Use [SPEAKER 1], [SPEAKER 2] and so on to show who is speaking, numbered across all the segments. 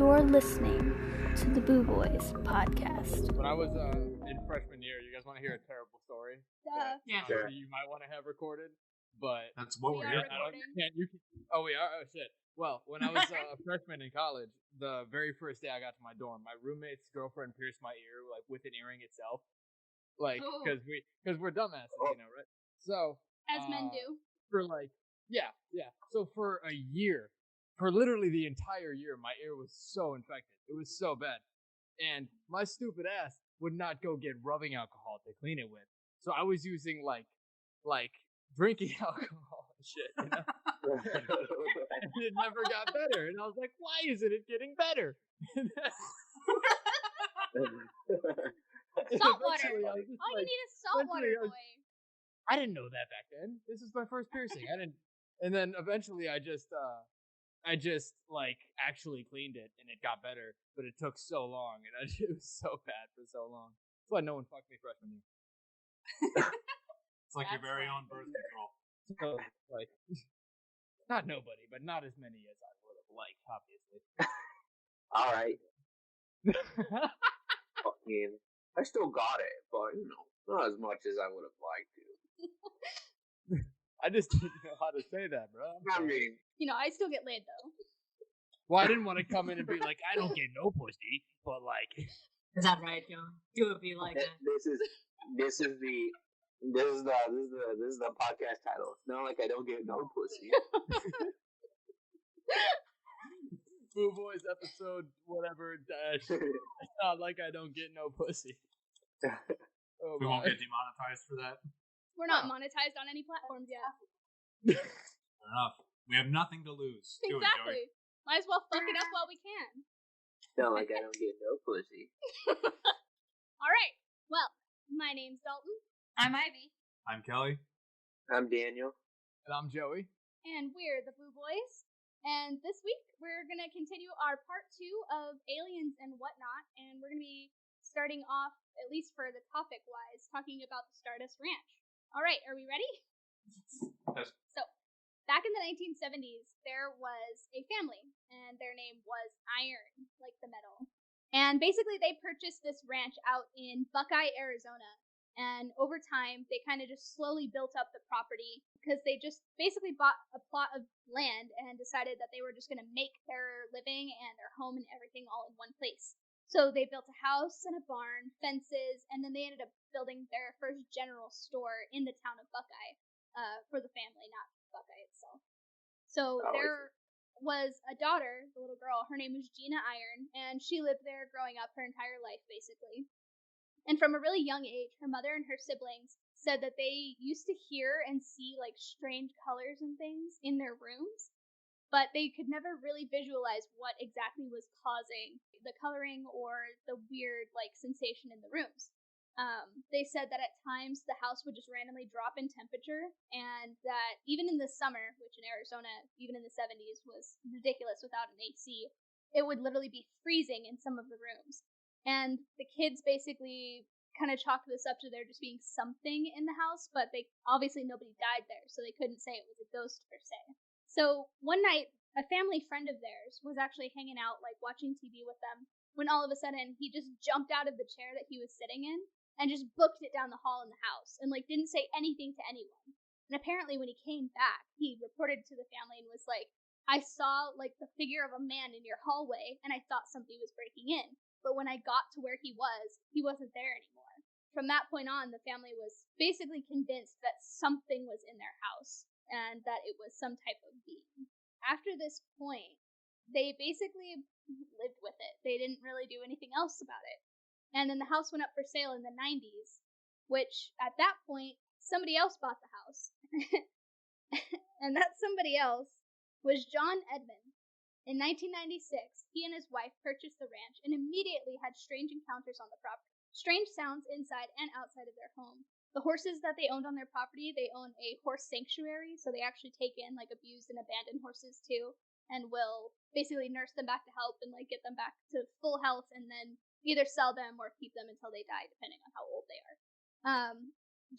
[SPEAKER 1] You're listening to the Boo Boys podcast.
[SPEAKER 2] When I was in freshman year, you guys want to hear a terrible story?
[SPEAKER 3] Yeah.
[SPEAKER 2] Sure. You might want to have recorded, but
[SPEAKER 4] that's what we're here.
[SPEAKER 2] Oh, we are. Oh shit. Well, when I was a freshman in college, the very first day I got to my dorm, my roommate's girlfriend pierced my ear like with an earring itself, like because we're dumbasses, you know, right? So
[SPEAKER 3] as men do.
[SPEAKER 2] For like yeah. So for a year, for literally the entire year, my ear was so infected. It was so bad, and my stupid ass would not go get rubbing alcohol to clean it with. So I was using like drinking alcohol and shit, you know? And it never got better. And I was like, why isn't it getting better?
[SPEAKER 3] Salt water. All you need is salt water, boy.
[SPEAKER 2] I didn't know that back then. This is my first piercing. And then eventually I just like actually cleaned it and it got better, but it took so long and it was so bad for so long. That's why no one fucked me freshman year.
[SPEAKER 4] It's like your very own birth control.
[SPEAKER 2] So, like, not nobody, but not as many as I would have liked, obviously.
[SPEAKER 5] All right. Fucking, I still got it, but not as much as I would have liked to.
[SPEAKER 2] I just didn't know how to say that, bro.
[SPEAKER 5] I mean,
[SPEAKER 3] I still get laid though.
[SPEAKER 2] Well, I didn't want to come in and be like, I don't get no pussy, but like.
[SPEAKER 6] Is that right, John? You would be like that.
[SPEAKER 5] This is the podcast title. It's not like I don't get no pussy.
[SPEAKER 2] Boo Boys episode whatever dash. It's not like I don't get no pussy. Oh,
[SPEAKER 4] we won't get demonetized for that.
[SPEAKER 3] We're not monetized on any platforms yet.
[SPEAKER 4] Fair enough. We have nothing to lose.
[SPEAKER 3] Exactly. Might as well fuck it up while we can.
[SPEAKER 5] Not like I don't get no pussy.
[SPEAKER 3] All right. Well, my name's Dalton.
[SPEAKER 6] I'm Ivy.
[SPEAKER 4] I'm Kelly.
[SPEAKER 5] I'm Daniel.
[SPEAKER 2] And I'm Joey.
[SPEAKER 3] And we're the Boo Boys. And this week, we're going to continue our part 2 of Aliens and Whatnot. And we're going to be starting off, at least for the topic-wise, talking about the Stardust Ranch. All right, are we ready?
[SPEAKER 4] Yes.
[SPEAKER 3] So, back in the 1970s, there was a family, and their name was Iron, like the metal. And basically, they purchased this ranch out in Buckeye, Arizona. And over time, they kind of just slowly built up the property because they just basically bought a plot of land and decided that they were just going to make their living and their home and everything all in one place. So they built a house and a barn, fences, and then they ended up building their first general store in the town of Buckeye for the family, not Buckeye itself. So there was a daughter, the little girl. Her name was Gina Iron, and she lived there growing up her entire life, basically. And from a really young age, her mother and her siblings said that they used to hear and see like strange colors and things in their rooms, but they could never really visualize what exactly was causing the coloring or the weird like sensation in the rooms. They said that at times the house would just randomly drop in temperature, and that even in the summer, which in Arizona, even in the 70s, was ridiculous without an AC, it would literally be freezing in some of the rooms. And the kids basically kind of chalked this up to there just being something in the house, but obviously nobody died there, so they couldn't say it was a ghost per se. So one night, a family friend of theirs was actually hanging out, like watching TV with them, when all of a sudden he just jumped out of the chair that he was sitting in and just booked it down the hall in the house and like didn't say anything to anyone. And apparently when he came back, he reported to the family and was like, I saw like the figure of a man in your hallway and I thought somebody was breaking in. But when I got to where he wasn't there anymore. From that point on, the family was basically convinced that something was in their house and that it was some type of being. After this point, they basically lived with it. They didn't really do anything else about it. And then the house went up for sale in the 90s, which at that point, somebody else bought the house. And that somebody else was John Edmond. In 1996, he and his wife purchased the ranch and immediately had strange encounters on the property. Strange sounds inside and outside of their home. The horses that they owned on their property, they own a horse sanctuary, so they actually take in like abused and abandoned horses too, and will basically nurse them back to health and like get them back to full health and then either sell them or keep them until they die, depending on how old they are.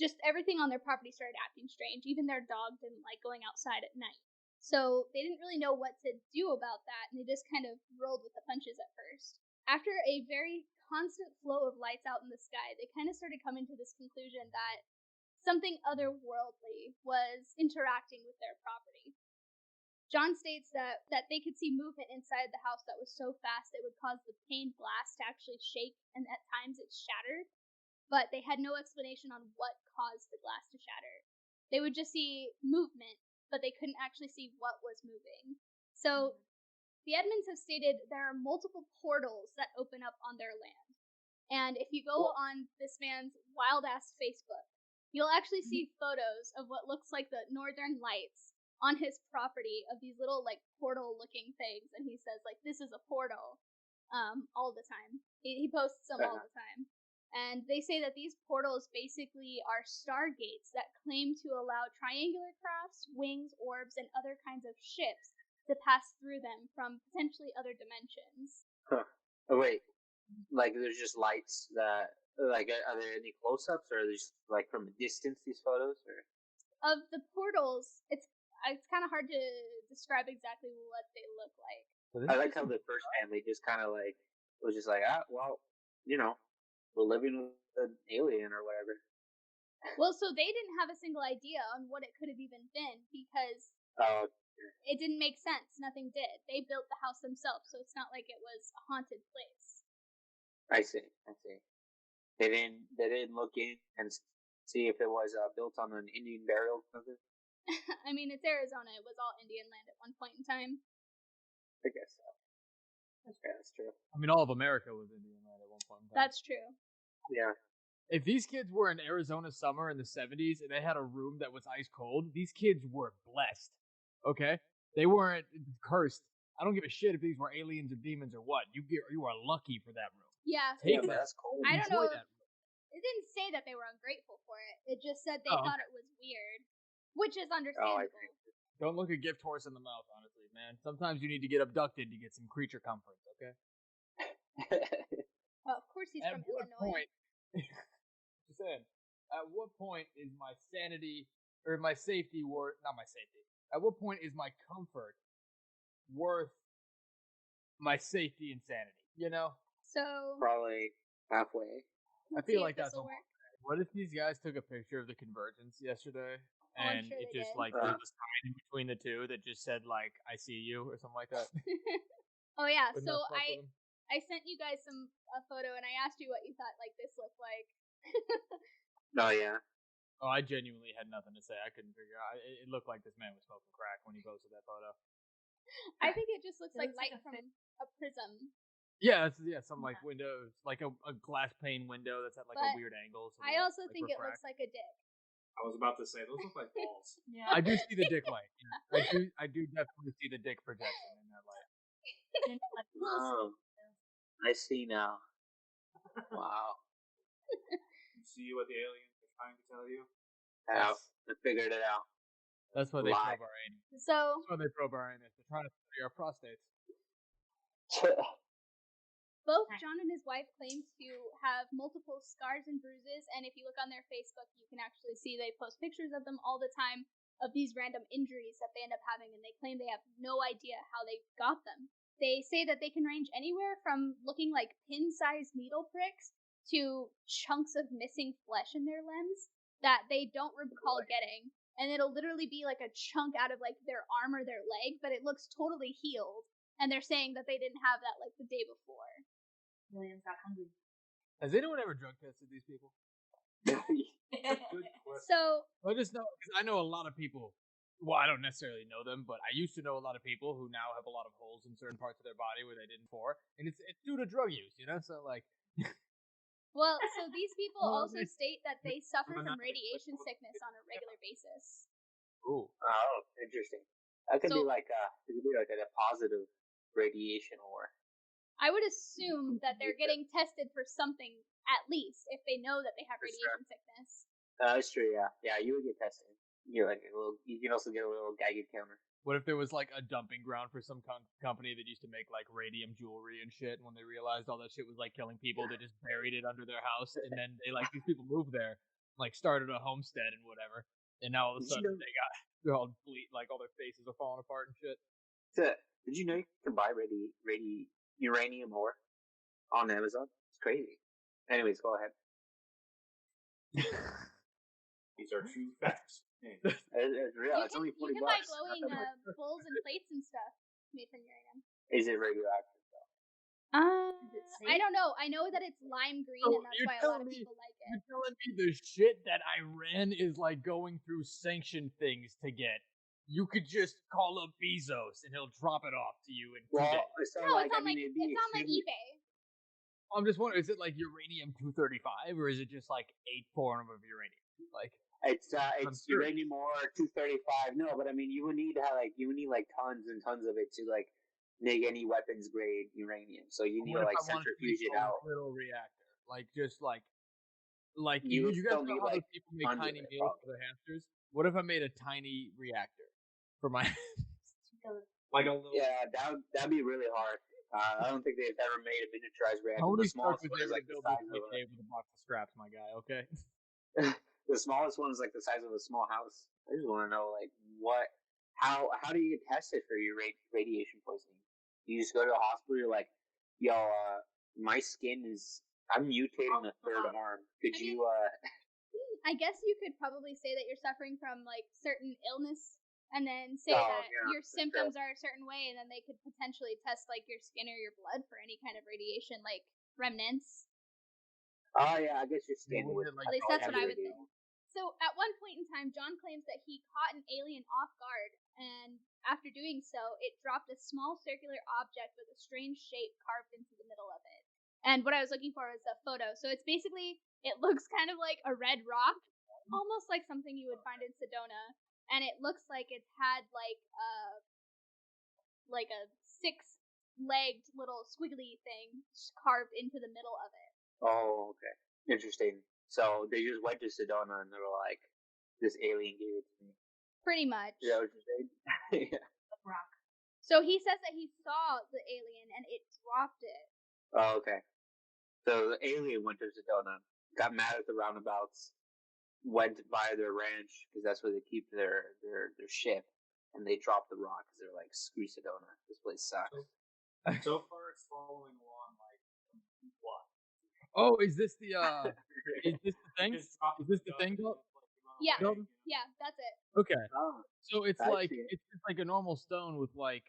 [SPEAKER 3] Just everything on their property started acting strange. Even their dog didn't like going outside at night. So they didn't really know what to do about that, and they just kind of rolled with the punches at first. After a very constant flow of lights out in the sky, they kind of started coming to this conclusion that something otherworldly was interacting with their property. John states that they could see movement inside the house that was so fast it would cause the pane glass to actually shake, and at times it shattered, but they had no explanation on what caused the glass to shatter. They would just see movement, but they couldn't actually see what was moving. So the Edmonds have stated there are multiple portals that open up on their land. And if you go on this man's wild-ass Facebook, you'll actually see photos of what looks like the Northern Lights on his property of these little, like, portal-looking things. And he says, like, this is a portal all the time. He posts them all the time. And they say that these portals basically are stargates that claim to allow triangular crafts, wings, orbs, and other kinds of ships to pass through them from potentially other dimensions.
[SPEAKER 5] Huh. Oh, wait. Like, there's just lights that, like, are there any close-ups, or are they just, like, from a distance, these photos? Or?
[SPEAKER 3] Of the portals, it's kind of hard to describe exactly what they look like.
[SPEAKER 5] I like how the first family just kind of, like, was just like, well, you know, we're living with an alien or whatever.
[SPEAKER 3] Well, so they didn't have a single idea on what it could have even been, because it didn't make sense. Nothing did. They built the house themselves, so it's not like it was a haunted place.
[SPEAKER 5] I see. They didn't look in and see if it was built on an Indian burial ground.
[SPEAKER 3] I mean, it's Arizona. It was all Indian land at one point in time.
[SPEAKER 5] I guess so. That's true.
[SPEAKER 2] I mean, all of America was Indian land at one point in time.
[SPEAKER 3] That's true.
[SPEAKER 5] Yeah.
[SPEAKER 2] If these kids were in Arizona summer in the 70s and they had a room that was ice cold, these kids were blessed. Okay? They weren't cursed. I don't give a shit if these were aliens or demons or what. You are lucky for that room.
[SPEAKER 3] Yeah.
[SPEAKER 2] Take
[SPEAKER 5] but that's cold.
[SPEAKER 3] I don't know.
[SPEAKER 2] That room.
[SPEAKER 3] It didn't say that they were ungrateful for it. It just said they thought it was weird, which is understandable.
[SPEAKER 2] Don't look a gift horse in the mouth, honestly, man. Sometimes you need to get abducted to get some creature comforts, okay?
[SPEAKER 3] Of course he's from Illinois.
[SPEAKER 2] Just saying, at what point is my sanity, or my safety worth, not my safety, at what point is my comfort worth my safety and sanity, you know?
[SPEAKER 3] So
[SPEAKER 5] probably halfway.
[SPEAKER 2] I feel like that's work. What if these guys took a picture of the Convergence yesterday, and
[SPEAKER 3] sure
[SPEAKER 2] it just,
[SPEAKER 3] did.
[SPEAKER 2] like, there was a sign in between the two that just said, like, I see you, or something like that?
[SPEAKER 3] Oh, yeah,
[SPEAKER 2] Wouldn't
[SPEAKER 3] so
[SPEAKER 2] that fuck with 'em?
[SPEAKER 3] I sent you guys a photo, and I asked you what you thought, like, this looked like.
[SPEAKER 5] Oh, yeah.
[SPEAKER 2] Oh, I genuinely had nothing to say. I couldn't figure out. It looked like this man was smoking crack when he posted that photo.
[SPEAKER 3] I think it just looks
[SPEAKER 6] It
[SPEAKER 3] like
[SPEAKER 6] looks like
[SPEAKER 3] light
[SPEAKER 6] a
[SPEAKER 3] from a prism.
[SPEAKER 2] Yeah, some like windows, like a glass pane window that's at like a
[SPEAKER 3] But
[SPEAKER 2] weird angle. So
[SPEAKER 3] I
[SPEAKER 2] that,
[SPEAKER 3] also
[SPEAKER 2] like,
[SPEAKER 3] think it
[SPEAKER 2] refract.
[SPEAKER 3] looks like a dick.
[SPEAKER 4] I was about to say those look like balls.
[SPEAKER 6] Yeah.
[SPEAKER 2] I do see the dick light. Yeah. I do definitely see the dick projection in that light.
[SPEAKER 5] Oh, I see now. Wow.
[SPEAKER 4] You see what the aliens are trying to tell you?
[SPEAKER 5] Yeah, I figured it out.
[SPEAKER 2] That's why they
[SPEAKER 5] Lie.
[SPEAKER 2] probe our anus.
[SPEAKER 3] So
[SPEAKER 2] That's why they probe our anus. They're trying to study our prostates.
[SPEAKER 3] both John and his wife claim to have multiple scars and bruises, and if you look on their Facebook, you can actually see they post pictures of them all the time of these random injuries that they end up having, and they claim they have no idea how they got them. They say that they can range anywhere from looking like pin-sized needle pricks to chunks of missing flesh in their limbs that they don't recall getting, and it'll literally be like a chunk out of like their arm or their leg, but it looks totally healed. And they're saying that they didn't have that like the day before.
[SPEAKER 6] Williams got hungry.
[SPEAKER 2] Has anyone ever drug tested these people?
[SPEAKER 4] Good question.
[SPEAKER 3] So
[SPEAKER 2] I just know, because I know a lot of people. Well, I don't necessarily know them, but I used to know a lot of people who now have a lot of holes in certain parts of their body where they didn't before, and it's due to drug use, you know. So like,
[SPEAKER 3] so these people also state that they suffer
[SPEAKER 2] I'm
[SPEAKER 3] from
[SPEAKER 2] not-
[SPEAKER 3] radiation sickness on a regular basis.
[SPEAKER 2] ooh,
[SPEAKER 5] Oh, interesting. That could
[SPEAKER 3] So-
[SPEAKER 5] be like a positive radiation war.
[SPEAKER 3] I would assume that they're getting tested for something at least if they know that they have
[SPEAKER 5] For
[SPEAKER 3] radiation sickness.
[SPEAKER 5] That's true. Yeah, you would get tested. You like a little. You can also get a little Geiger counter.
[SPEAKER 2] what if there was like a dumping ground for some company that used to make like radium jewelry and shit? And when they realized all that shit was like killing people, they just buried it under their house, and then they like these people moved there, like started a homestead and whatever, and now all of a
[SPEAKER 5] Did you
[SPEAKER 2] sudden
[SPEAKER 5] know-
[SPEAKER 2] they got they're all like all their faces are falling apart and shit.
[SPEAKER 5] Did you know you can buy uranium ore on Amazon? It's crazy. Anyways, go ahead.
[SPEAKER 4] These are true facts.
[SPEAKER 5] It's real. It's only $40.
[SPEAKER 3] You can buy glowing bowls and plates and stuff made from uranium.
[SPEAKER 5] Is it radioactive?
[SPEAKER 3] I don't know. I know that it's lime green, and that's why a lot of people like it.
[SPEAKER 2] You're telling me the shit that Iran is like going through sanctioned things to get. You could just call up Bezos and he'll drop it off to you in 2 days.
[SPEAKER 5] It's
[SPEAKER 3] No, it's on like eBay.
[SPEAKER 2] I'm just wondering, is it like uranium-235 or is it just like a form of uranium? Like
[SPEAKER 5] it's uranium ore 235. No, but I mean you would need tons and tons of it to like make any weapons grade uranium. So you need to like centrifuge it out.
[SPEAKER 2] Little reactor, like just like
[SPEAKER 5] you
[SPEAKER 2] guys
[SPEAKER 5] still
[SPEAKER 2] know
[SPEAKER 5] need
[SPEAKER 2] how
[SPEAKER 5] like
[SPEAKER 2] those people make tiny meals for their hamsters? What if I made a tiny reactor for my?
[SPEAKER 4] Like a little.
[SPEAKER 5] Yeah, that'd be really hard. I don't think they've ever made a miniaturized reactor.
[SPEAKER 2] Tony
[SPEAKER 5] The smallest
[SPEAKER 2] Stark was
[SPEAKER 5] one is
[SPEAKER 2] able
[SPEAKER 5] like
[SPEAKER 2] to
[SPEAKER 5] the
[SPEAKER 2] build
[SPEAKER 5] size
[SPEAKER 2] this
[SPEAKER 5] of
[SPEAKER 2] with a box of scraps, my guy. Okay.
[SPEAKER 5] the smallest one is like the size of a small house. I just want to know like how do you test it for your radiation poisoning? You just go to a hospital. You're like, yo, my skin is. I'm mutating a third arm. Could you?
[SPEAKER 3] I guess you could probably say that you're suffering from like certain illness, and then say that your symptoms are a certain way, and then they could potentially test like your skin or your blood for any kind of radiation, like remnants.
[SPEAKER 5] Oh yeah, I guess your skin would.
[SPEAKER 3] At least that's what I would think. So at one point in time, John claims that he caught an alien off guard, and after doing so, it dropped a small circular object with a strange shape carved into the middle of it. And what I was looking for was a photo. So it's basically, it looks kind of like a red rock, almost like something you would find in Sedona, and it looks like it's had like a 6-legged little squiggly thing carved into the middle of it.
[SPEAKER 5] Oh, okay, interesting. So they just went to Sedona and they were like, "This alien gave it to me."
[SPEAKER 3] Pretty much.
[SPEAKER 5] Is that what you're saying? Yeah.
[SPEAKER 6] Rock.
[SPEAKER 3] So he says that he saw the alien and it dropped it.
[SPEAKER 5] Oh, okay. So the alien went to Sedona, got mad at the roundabouts, went by their ranch because that's where they keep their ship, and they dropped the rock because they're like, "Screw Sedona, this place sucks."
[SPEAKER 4] So far, it's following along like plot.
[SPEAKER 2] Oh, is this the is this the thing?
[SPEAKER 4] Just drop
[SPEAKER 2] Is this the
[SPEAKER 4] stuff
[SPEAKER 2] thing?
[SPEAKER 4] and just, like, run
[SPEAKER 3] Yeah.
[SPEAKER 4] away,
[SPEAKER 3] Yeah, that's it.
[SPEAKER 2] Okay.
[SPEAKER 5] Oh,
[SPEAKER 2] So it's
[SPEAKER 5] I
[SPEAKER 2] like
[SPEAKER 5] see.
[SPEAKER 2] it's just like a normal stone with like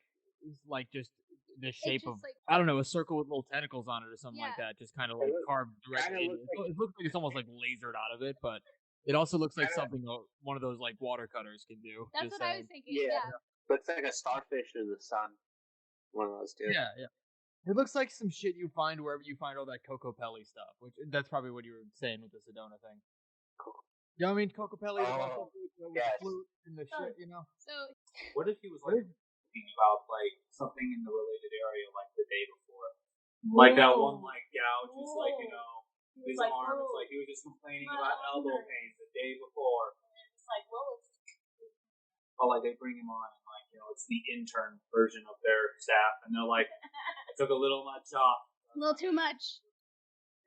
[SPEAKER 2] just the shape
[SPEAKER 3] just,
[SPEAKER 2] of
[SPEAKER 3] like-
[SPEAKER 2] I don't know, a circle with little tentacles on it or something like
[SPEAKER 3] Yeah.
[SPEAKER 2] that, just kind of like carved directly.
[SPEAKER 5] looks
[SPEAKER 2] It looks like it's almost like lasered out of it, but it also looks like
[SPEAKER 5] Kinda-
[SPEAKER 2] something one of those like water cutters can do.
[SPEAKER 3] That's
[SPEAKER 2] just
[SPEAKER 3] what I
[SPEAKER 2] saying.
[SPEAKER 3] was thinking.
[SPEAKER 5] Yeah.
[SPEAKER 3] Yeah.
[SPEAKER 5] Looks like a starfish or the sun. One of those two.
[SPEAKER 2] Yeah, yeah. It looks like some shit you find wherever you find all that Cocopelli stuff, which that's probably what you were saying with the Sedona thing. You know what I mean? Cocopelli
[SPEAKER 5] Oh,
[SPEAKER 2] with the
[SPEAKER 5] yes.
[SPEAKER 2] flute and the shit, you know?
[SPEAKER 3] So
[SPEAKER 4] What if he was like thinking about like something in the related area like the day before? Like that one like gouge is like, you know, his
[SPEAKER 6] like,
[SPEAKER 4] arm, it's
[SPEAKER 6] "Whoa,
[SPEAKER 4] like he was just complaining
[SPEAKER 6] my
[SPEAKER 4] about
[SPEAKER 6] arm
[SPEAKER 4] elbow
[SPEAKER 6] hurts."
[SPEAKER 4] pains the day before.
[SPEAKER 6] It's like, well,
[SPEAKER 4] But like they bring him on and like, you know, it's the intern version of their staff and they're like, I took a little much off.
[SPEAKER 3] a little too much.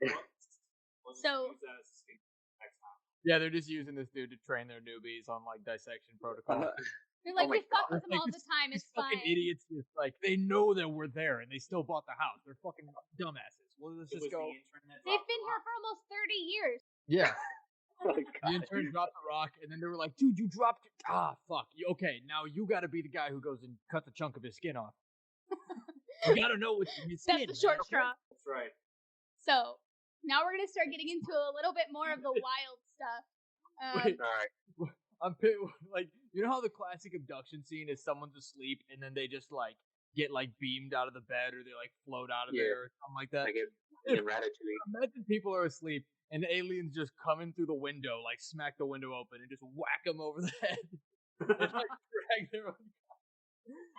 [SPEAKER 4] We'll just
[SPEAKER 3] So-
[SPEAKER 4] use that as a excuse next time.
[SPEAKER 2] Yeah, they're just using this dude to train their newbies on like dissection protocol.
[SPEAKER 3] They're like,
[SPEAKER 5] Oh my
[SPEAKER 3] we fuck
[SPEAKER 5] God.
[SPEAKER 3] with them all the time.
[SPEAKER 2] These
[SPEAKER 3] It's fine.
[SPEAKER 2] fucking idiots just like they know that we're there and they still bought the house. They're fucking dumbasses. Well, let's
[SPEAKER 4] It
[SPEAKER 2] just
[SPEAKER 4] was
[SPEAKER 2] go.
[SPEAKER 4] the intern that
[SPEAKER 3] They've
[SPEAKER 4] dropped
[SPEAKER 3] been
[SPEAKER 4] the
[SPEAKER 3] here
[SPEAKER 4] rock.
[SPEAKER 3] for almost 30 years.
[SPEAKER 2] Yeah.
[SPEAKER 5] Oh my
[SPEAKER 2] The
[SPEAKER 5] God.
[SPEAKER 2] intern dropped the rock, and then they were like, "Dude, you dropped it. Ah, fuck. Okay, now you got to be the guy who goes and cuts a chunk of his skin off. You got to know what's in his
[SPEAKER 3] That's
[SPEAKER 2] skin.
[SPEAKER 3] the short
[SPEAKER 2] man.
[SPEAKER 3] straw.
[SPEAKER 4] That's right.
[SPEAKER 3] So now we're gonna start getting into a little bit more of the wild stuff.
[SPEAKER 2] Wait.
[SPEAKER 5] All right.
[SPEAKER 2] Like, you know how the classic abduction scene is someone's asleep and then they just like get like beamed out of the bed or they like float out of
[SPEAKER 5] Yeah.
[SPEAKER 2] there or something like that.
[SPEAKER 5] Like in Ratatouille.
[SPEAKER 2] Imagine people are asleep and the aliens just come in through the window, like smack the window open and just whack them over the head and like drag their own.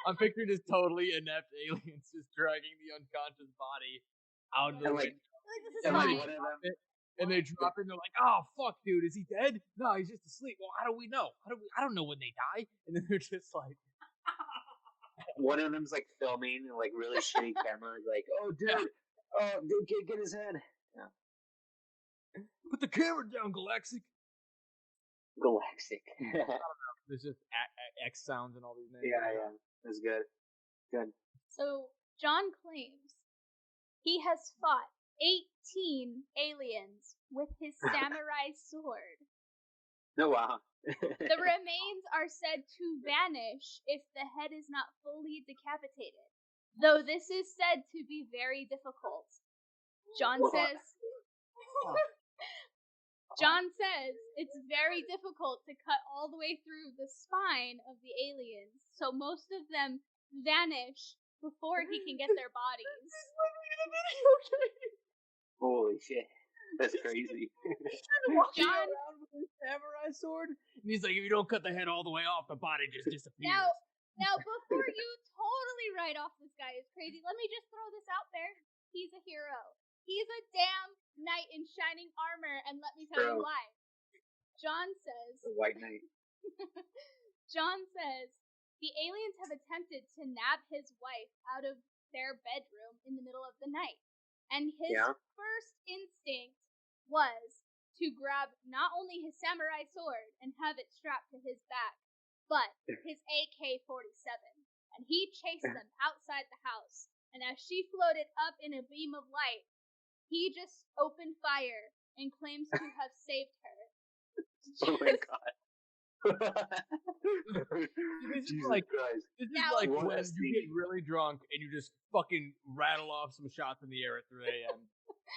[SPEAKER 2] I'm picturing this totally inept aliens just dragging the unconscious body out of the
[SPEAKER 5] And, like,
[SPEAKER 2] window.
[SPEAKER 3] Like, this is
[SPEAKER 5] And like
[SPEAKER 3] fine.
[SPEAKER 5] one of them,
[SPEAKER 2] And they drop in, they're like, "Oh fuck, dude, is he dead? No, he's just asleep." Well, how do we know? I don't know when they die. And then they're just like,
[SPEAKER 5] one of them's like filming and like really shitty camera. Like, oh dude, get his head.
[SPEAKER 2] "Put the camera down, Galactic."
[SPEAKER 5] Galactic.
[SPEAKER 2] There's just X sounds and all these names.
[SPEAKER 5] Yeah. That's good. Good.
[SPEAKER 3] So John claims he has fought 18 aliens with his samurai sword.
[SPEAKER 5] No, wow.
[SPEAKER 3] The remains are said to vanish if the head is not fully decapitated, though this is said to be very difficult. John says it's very difficult to cut all the way through the spine of the aliens, so most of them vanish before he can get their bodies.
[SPEAKER 5] Holy shit. That's crazy.
[SPEAKER 2] Walking around with his samurai sword, and he's like, if you don't cut the head all the way off, the body just disappears.
[SPEAKER 3] Now, before you totally write off this guy as crazy, let me just throw this out there. He's a hero. He's a damn knight in shining armor, and let me tell you why. John says...
[SPEAKER 5] The White Knight.
[SPEAKER 3] John says, the aliens have attempted to nab his wife out of their bedroom in the middle of the night. And his first instinct was to grab not only his samurai sword and have it strapped to his back, but his AK-47. And he chased them outside the house. And as she floated up in a beam of light, he just opened fire and claims to have saved her.
[SPEAKER 5] Oh my god.
[SPEAKER 2] This is
[SPEAKER 5] Jesus
[SPEAKER 2] like
[SPEAKER 5] Christ.
[SPEAKER 2] This is
[SPEAKER 3] Now-
[SPEAKER 2] like
[SPEAKER 5] What
[SPEAKER 2] when
[SPEAKER 5] a
[SPEAKER 2] you get really drunk and you just fucking rattle off some shots in the air at 3 a.m.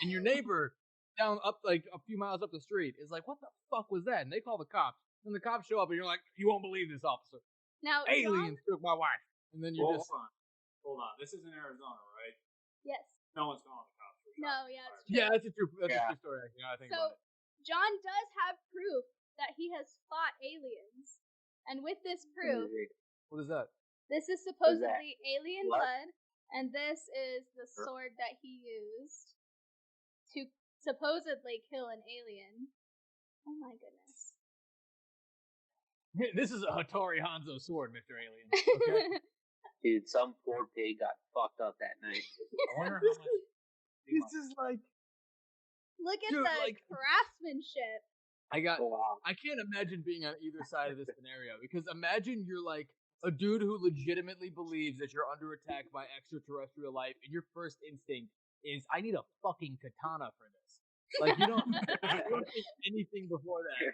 [SPEAKER 2] and your neighbor down up like a few miles up the street is like, what the fuck was that? And they call the cops. And the cops show up and you're like, you won't believe this, officer.
[SPEAKER 3] Now,
[SPEAKER 2] Aliens took my wife. And then you
[SPEAKER 4] Hold
[SPEAKER 2] just...
[SPEAKER 4] Hold on. This is in Arizona, right?
[SPEAKER 3] Yes.
[SPEAKER 4] No one's calling the cops. For
[SPEAKER 3] No,
[SPEAKER 4] shots
[SPEAKER 3] yeah,
[SPEAKER 4] fired.
[SPEAKER 3] it's true.
[SPEAKER 2] Yeah, that's a true story, actually. Now I think
[SPEAKER 3] So,
[SPEAKER 2] about it.
[SPEAKER 3] John does have proof that he has fought aliens. And with this proof,
[SPEAKER 2] What is that?
[SPEAKER 3] this is
[SPEAKER 5] that?
[SPEAKER 3] supposedly alien
[SPEAKER 5] Blood?
[SPEAKER 3] blood, and this is the sword that he used to supposedly kill an alien. Oh my goodness.
[SPEAKER 2] This is a Hattori Hanzo sword, Mr. Alien. Okay?
[SPEAKER 5] Dude, some poor pig got fucked up that night.
[SPEAKER 4] I wonder how much.
[SPEAKER 2] This is like...
[SPEAKER 3] Look at
[SPEAKER 2] Dude,
[SPEAKER 3] the
[SPEAKER 2] like-
[SPEAKER 3] craftsmanship.
[SPEAKER 5] Oh, wow.
[SPEAKER 2] I can't imagine being on either side of this scenario, because imagine you're like a dude who legitimately believes that you're under attack by extraterrestrial life, and your first instinct is, I need a fucking katana for this. Like, you don't think anything before that.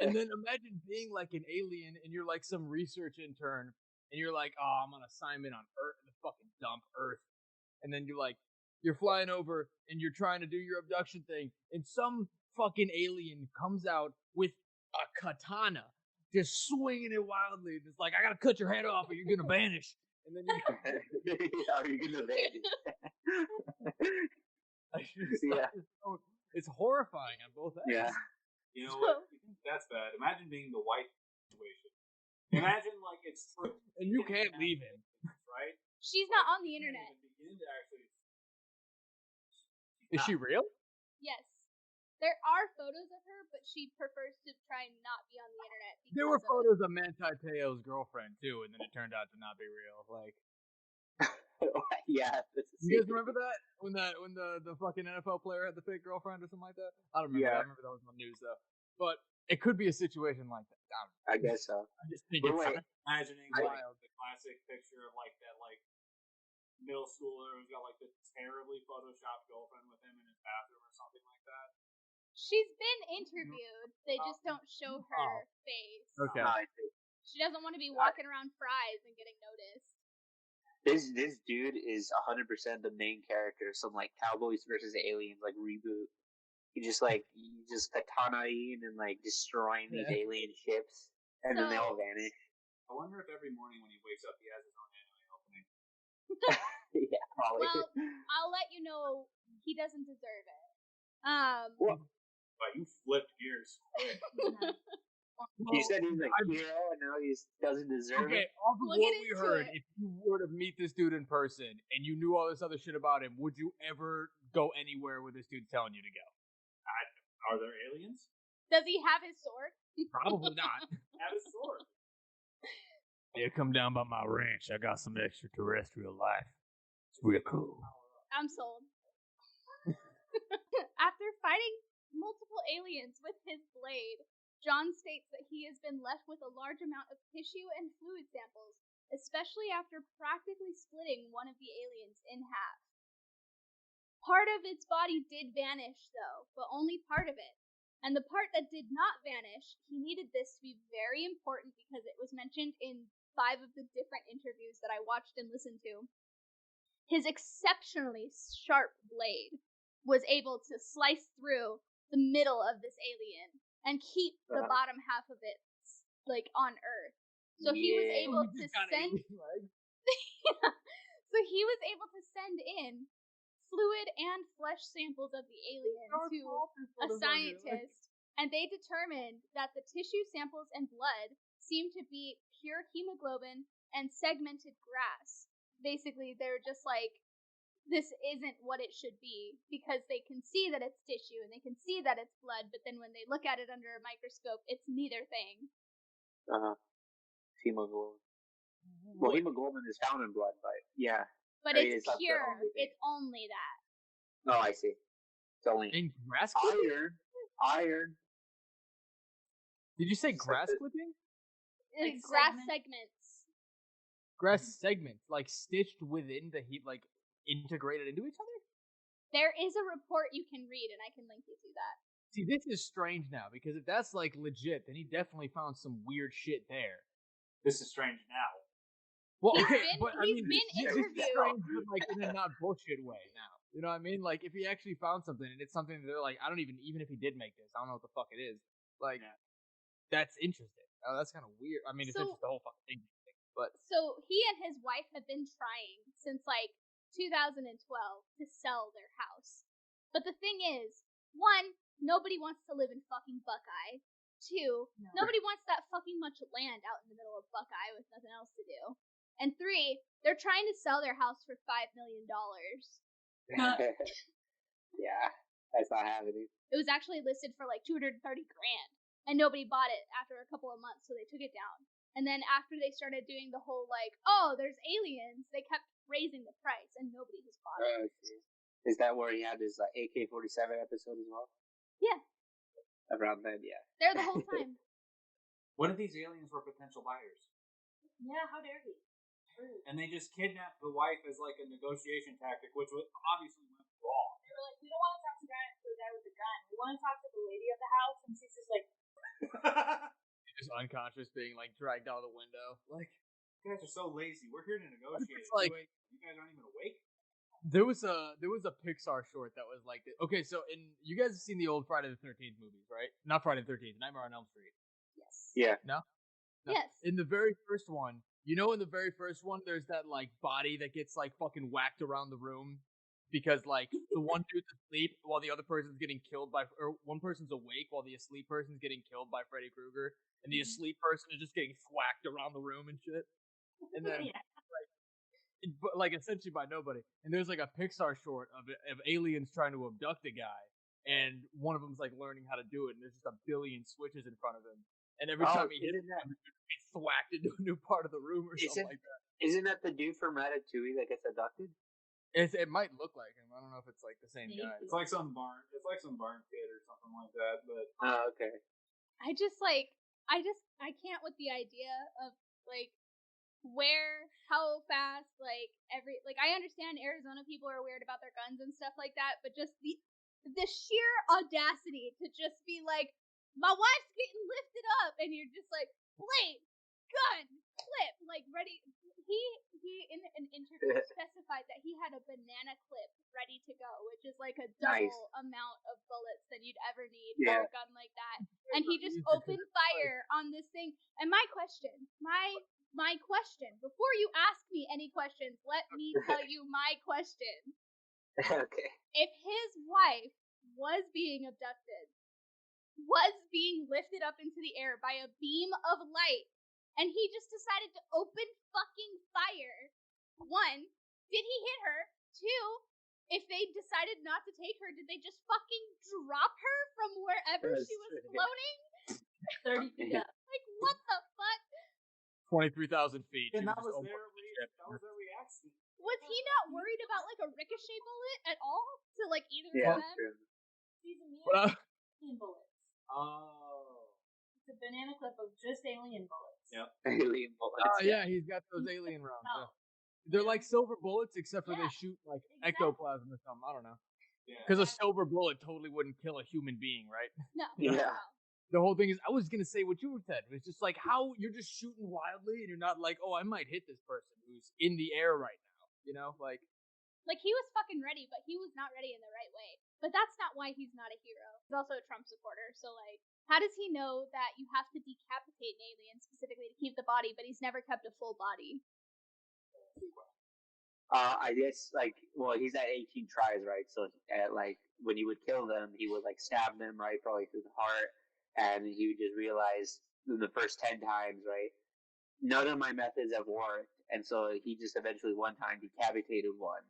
[SPEAKER 2] And then imagine being like an alien, and you're like some research intern, and you're like, oh, I'm on assignment on Earth, the fucking dump Earth. And then you're flying over, and you're trying to do your abduction thing, and some fucking alien comes out with a katana, just swinging it wildly, and it's like, I gotta cut your head off or you're gonna vanish. And then
[SPEAKER 5] Are you gonna vanish?
[SPEAKER 2] it's horrifying on both ends.
[SPEAKER 5] Yeah.
[SPEAKER 4] You know what? You think that's bad? Imagine being the white situation. Imagine like it's true.
[SPEAKER 2] And you can't leave him.
[SPEAKER 4] Right?
[SPEAKER 3] She's not on the
[SPEAKER 4] You can't
[SPEAKER 3] internet.
[SPEAKER 4] even begin to actually.
[SPEAKER 2] Is she real?
[SPEAKER 3] Yes. There are photos of her, but she prefers to try and not be on the internet.
[SPEAKER 2] There were
[SPEAKER 3] because of it.
[SPEAKER 2] photos of Manti Te'o's girlfriend too, and then it turned out to not be real. Like,
[SPEAKER 5] Yeah.
[SPEAKER 2] you guys remember that when the fucking NFL player had the fake girlfriend or something like that? I don't remember.
[SPEAKER 5] Yeah.
[SPEAKER 2] I remember that was on the news though. But it could be a situation like that.
[SPEAKER 5] I guess so.
[SPEAKER 2] I just think
[SPEAKER 5] But
[SPEAKER 2] it's
[SPEAKER 5] wait,
[SPEAKER 4] Imagining like the classic picture of like that like middle schooler who's got like the terribly photoshopped girlfriend with him in his bathroom or something like that.
[SPEAKER 3] She's been interviewed. They just don't show her face.
[SPEAKER 2] okay.
[SPEAKER 5] I think
[SPEAKER 3] She doesn't want to be walking around fries and getting noticed.
[SPEAKER 5] this dude is 100% the main character. Some like Cowboys versus Aliens like reboot. He just katana-ing and like destroying these alien ships, and then they all vanish.
[SPEAKER 4] I wonder if every morning when he wakes up he has his own anime opening.
[SPEAKER 5] Yeah, probably.
[SPEAKER 3] Well, I'll let you know he doesn't deserve it.
[SPEAKER 4] But you flipped gears quick.
[SPEAKER 5] You said he's a hero, and now he doesn't deserve
[SPEAKER 2] Okay,
[SPEAKER 5] it.
[SPEAKER 2] off of
[SPEAKER 3] We'll
[SPEAKER 2] what
[SPEAKER 3] get
[SPEAKER 2] we
[SPEAKER 3] into
[SPEAKER 2] heard,
[SPEAKER 3] it.
[SPEAKER 2] if you were to meet this dude in person and you knew all this other shit about him, would you ever go anywhere where this dude's telling you to go?
[SPEAKER 4] Are there aliens?
[SPEAKER 3] Does he have his sword?
[SPEAKER 2] Probably not.
[SPEAKER 4] Have a sword.
[SPEAKER 2] Yeah, come down by my ranch. I got some extraterrestrial life. It's real cool.
[SPEAKER 3] I'm sold. After fighting multiple aliens with his blade, John states that he has been left with a large amount of tissue and fluid samples, especially after practically splitting one of the aliens in half. Part of its body did vanish, though, but only part of it. And the part that did not vanish, he needed this to be very important because it was mentioned in 5 of the different interviews that I watched and listened to. His exceptionally sharp blade was able to slice through the middle of this alien and keep the bottom half of it, like, on Earth. So he was able to send... So he was able to send in fluid and flesh samples of the alien to a scientist, and they determined that the tissue samples and blood seemed to be pure hemoglobin and segmented grass. Basically, they're just like, this isn't what it should be, because they can see that it's tissue and they can see that it's blood, but then when they look at it under a microscope, it's neither thing.
[SPEAKER 5] Hemoglobin. Well, hemoglobin is found in blood, but yeah.
[SPEAKER 3] But it's pure. It's only that.
[SPEAKER 5] Oh, I see. It's only
[SPEAKER 2] in grass
[SPEAKER 5] clipping? Iron.
[SPEAKER 2] Did you say grass clipping?
[SPEAKER 3] Like grass segments.
[SPEAKER 2] Grass segments, like stitched within the heat, like integrated into each other?
[SPEAKER 3] There is a report you can read, and I can link you to that.
[SPEAKER 2] See, this is strange now, because if that's like legit, then he definitely found some weird shit there.
[SPEAKER 4] This is strange now.
[SPEAKER 2] Well,
[SPEAKER 3] He's
[SPEAKER 2] okay,
[SPEAKER 3] been-
[SPEAKER 2] but I
[SPEAKER 3] he's
[SPEAKER 2] mean,
[SPEAKER 3] been
[SPEAKER 2] it's
[SPEAKER 3] interviewed.
[SPEAKER 2] strange, but like in a not bullshit way now. You know what I mean? Like if he actually found something and it's something that they're like, I don't even if he did make this, I don't know what the fuck it is. Like, that's interesting. Oh, that's kind of weird. I mean, it's just the whole fucking thing. But
[SPEAKER 3] so he and his wife have been trying since like 2012 to sell their house. But the thing is, 1, nobody wants to live in fucking Buckeye. 2, nobody wants that fucking much land out in the middle of Buckeye with nothing else to do. And 3, they're trying to sell their house for $5 million.
[SPEAKER 5] Yeah, that's not happening.
[SPEAKER 3] It was actually listed for like $230,000, and nobody bought it after a couple of months, so they took it down. And then after they started doing the whole like, oh, there's aliens, they kept raising the price, and nobody has bought it.
[SPEAKER 5] Is that where he had his AK-47 episode as well?
[SPEAKER 3] Yeah.
[SPEAKER 5] Around then, yeah.
[SPEAKER 3] They're the whole time.
[SPEAKER 4] What if these aliens were potential buyers?
[SPEAKER 6] Yeah, how dare he?
[SPEAKER 4] And they just kidnapped the wife as like a negotiation tactic, which was obviously went wrong.
[SPEAKER 6] They were like, we don't want to talk to the guy with the gun. We want to talk to the lady of the house, and she's just like,
[SPEAKER 2] just unconscious, being like dragged out of the window. Like,
[SPEAKER 4] you guys are so lazy. We're here to negotiate.
[SPEAKER 2] It's like
[SPEAKER 4] you guys aren't even awake.
[SPEAKER 2] There was a Pixar short that was like, okay, so you guys have seen the old Friday the 13th movies, right? Not Friday the 13th, Nightmare on Elm Street.
[SPEAKER 3] Yes.
[SPEAKER 5] Yeah.
[SPEAKER 2] No?
[SPEAKER 3] Yes.
[SPEAKER 2] In the very first one, in the very first one, there's that like body that gets like fucking whacked around the room because like the one dude's asleep while the other person's getting killed or one person's awake while the asleep person's getting killed by Freddy Krueger, and the asleep person is just getting thwacked around the room and shit. And then like essentially by nobody. And there's like a Pixar short of aliens trying to abduct a guy, and one of them's like learning how to do it, and there's just a billion switches in front of him, and every time he hits him, he's thwacked into a new part of the room or something like that.
[SPEAKER 5] Isn't that the dude from Ratatouille that gets abducted?
[SPEAKER 2] It might look like him. I don't know if it's like the same guy.
[SPEAKER 4] It's like some barn kid or something like that. But
[SPEAKER 5] okay.
[SPEAKER 3] I can't with the idea of like how fast I understand Arizona people are weird about their guns and stuff like that, but just the sheer audacity to just be like, my wife's getting lifted up, and you're just like, blade, gun, clip, like ready. He in an interview specified that he had a banana clip ready to go, which is like a double amount of bullets than you'd ever need for a gun like that. And he just opened fire on this thing. And my question, before you ask me any questions, let me tell you my question.
[SPEAKER 5] Okay.
[SPEAKER 3] If his wife was being abducted, was being lifted up into the air by a beam of light, and he just decided to open fucking fire, 1, did he hit her? 2, if they decided not to take her, did they just fucking drop her from wherever she was floating?
[SPEAKER 6] 30 feet up.
[SPEAKER 3] Like, what the fuck?
[SPEAKER 2] 23,000 feet.
[SPEAKER 4] And that was their reaction.
[SPEAKER 3] Was he not worried about like a ricochet bullet at all to like either of them?
[SPEAKER 6] He's immune to bullets.
[SPEAKER 4] Oh.
[SPEAKER 6] It's a banana clip of just alien bullets.
[SPEAKER 4] Yep.
[SPEAKER 5] Alien bullets.
[SPEAKER 2] Oh yeah, he's got those alien rounds.
[SPEAKER 6] No.
[SPEAKER 2] Yeah. They're like silver bullets, except for they
[SPEAKER 6] Yeah,
[SPEAKER 2] shoot like
[SPEAKER 6] exactly.
[SPEAKER 2] ectoplasm or something. I don't know.
[SPEAKER 4] Yeah.
[SPEAKER 2] Because a silver bullet totally wouldn't kill a human being, right?
[SPEAKER 3] No.
[SPEAKER 5] Yeah.
[SPEAKER 3] No.
[SPEAKER 2] The whole thing is, I was gonna say what you said. It's just like how you're just shooting wildly, and you're not like, oh, I might hit this person who's in the air right now. You know, like
[SPEAKER 3] Like, he was fucking ready, but he was not ready in the right way. But that's not why he's not a hero. He's also a Trump supporter, so, like, how does he know that you have to decapitate an alien specifically to keep the body, but he's never kept a full body?
[SPEAKER 5] I guess he's at 18 tries, right? So when he would kill them, he would like stab them right, probably through the heart, and he would just realize in the first 10 times, right, none of my methods have worked, and so he just eventually one time decapitated one,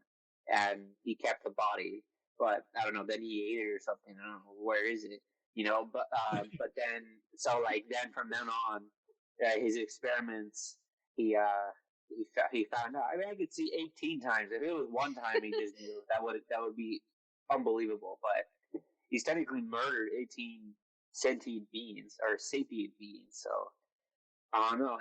[SPEAKER 5] and he kept the body, but I don't know, then he ate it or something. I don't know, where is it, but then then from then on, his experiments, he found out. I mean, I could see 18 times. If it was one time, he just knew that would be unbelievable. But he's technically murdered 18 sentient beings or sapient beings. So I don't know.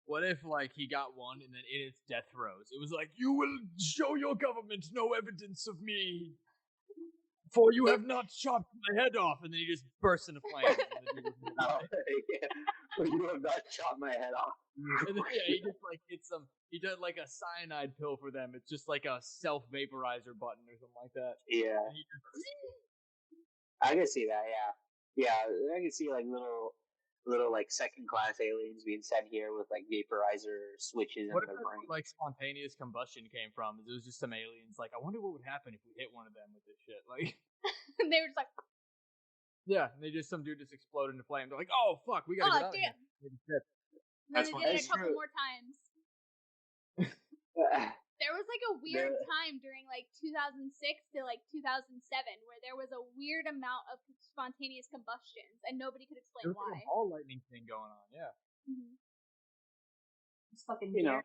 [SPEAKER 2] what if like he got one, and then in its death throes, it was like, you will show your government no evidence of me, for you have not chopped my head off, and then he just bursts into flames.
[SPEAKER 5] You have not chopped my head off.
[SPEAKER 2] And then, yeah, he just like hits them. He does like a cyanide pill for them. It's just like a self vaporizer button or something like that.
[SPEAKER 5] Yeah,
[SPEAKER 2] And he just,
[SPEAKER 5] I can see that. Yeah. I can see like little like second class aliens being sent here with like vaporizer switches in
[SPEAKER 2] what if
[SPEAKER 5] their brain.
[SPEAKER 2] like spontaneous combustion came from? It was just some aliens like, I wonder what would happen if we hit one of them with this shit. Like,
[SPEAKER 3] And they were just like,
[SPEAKER 2] yeah, and some dude just exploded into flame. They're like, oh fuck, we gotta get out
[SPEAKER 3] damn.
[SPEAKER 2] of here. They just did.
[SPEAKER 3] And then
[SPEAKER 4] That's
[SPEAKER 3] they did it
[SPEAKER 5] that's
[SPEAKER 3] a couple
[SPEAKER 5] true.
[SPEAKER 3] more times. There was like a weird time during like 2006 to like 2007 where there was a weird amount of spontaneous combustions and nobody could
[SPEAKER 2] There
[SPEAKER 3] explain
[SPEAKER 2] was like a
[SPEAKER 3] why.
[SPEAKER 2] ball lightning thing going on. Yeah.
[SPEAKER 3] Mm-hmm.
[SPEAKER 6] It's fucking
[SPEAKER 5] You know.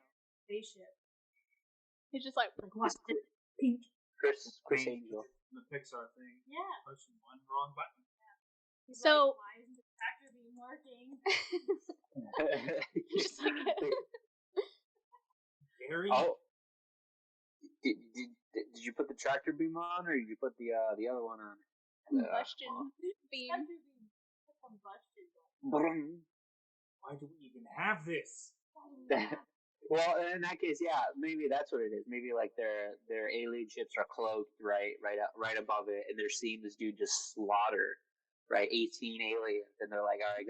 [SPEAKER 6] spaceship.
[SPEAKER 3] It's just like,
[SPEAKER 6] What's the pink?
[SPEAKER 5] Chris Angel.
[SPEAKER 4] The Pixar thing.
[SPEAKER 6] Yeah.
[SPEAKER 4] Pushing one wrong button.
[SPEAKER 6] He's
[SPEAKER 3] So-
[SPEAKER 6] like, why isn't the tractor beam working?
[SPEAKER 3] just like,
[SPEAKER 4] Gary?
[SPEAKER 5] Oh, did you put the tractor beam on, or did you put the other one on?
[SPEAKER 3] combustion beam.
[SPEAKER 6] Tractor beam. Combustion.
[SPEAKER 5] Brum.
[SPEAKER 4] Why do we even have this?
[SPEAKER 5] Well, in that case, yeah, maybe that's what it is. Maybe like their alien ships are cloaked right above it, and they're seeing this dude just slaughter 18 aliens, and they're like, all right,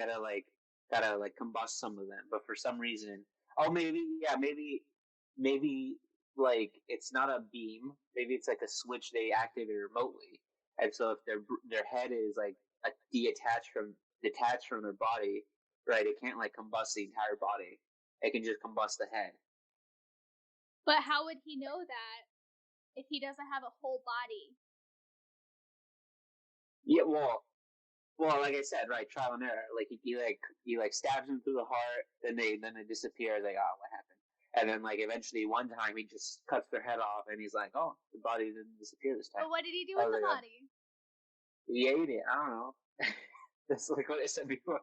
[SPEAKER 5] gotta combust some of them. But for some reason, maybe like it's not a beam. Maybe it's like a switch they activate remotely, and so if their head is like detached from their body, right, it can't like combust the entire body. It can just combust the head.
[SPEAKER 3] But how would he know that if he doesn't have a whole body?
[SPEAKER 5] Yeah, well, like I said, right, trial and error. Like he stabs him through the heart, then they disappear. Like, oh, what happened? And then like eventually one time he just cuts their head off, and he's like, oh, the body didn't disappear this time.
[SPEAKER 3] But what did he do with the body?
[SPEAKER 5] He ate it. I don't know. That's like what I said before.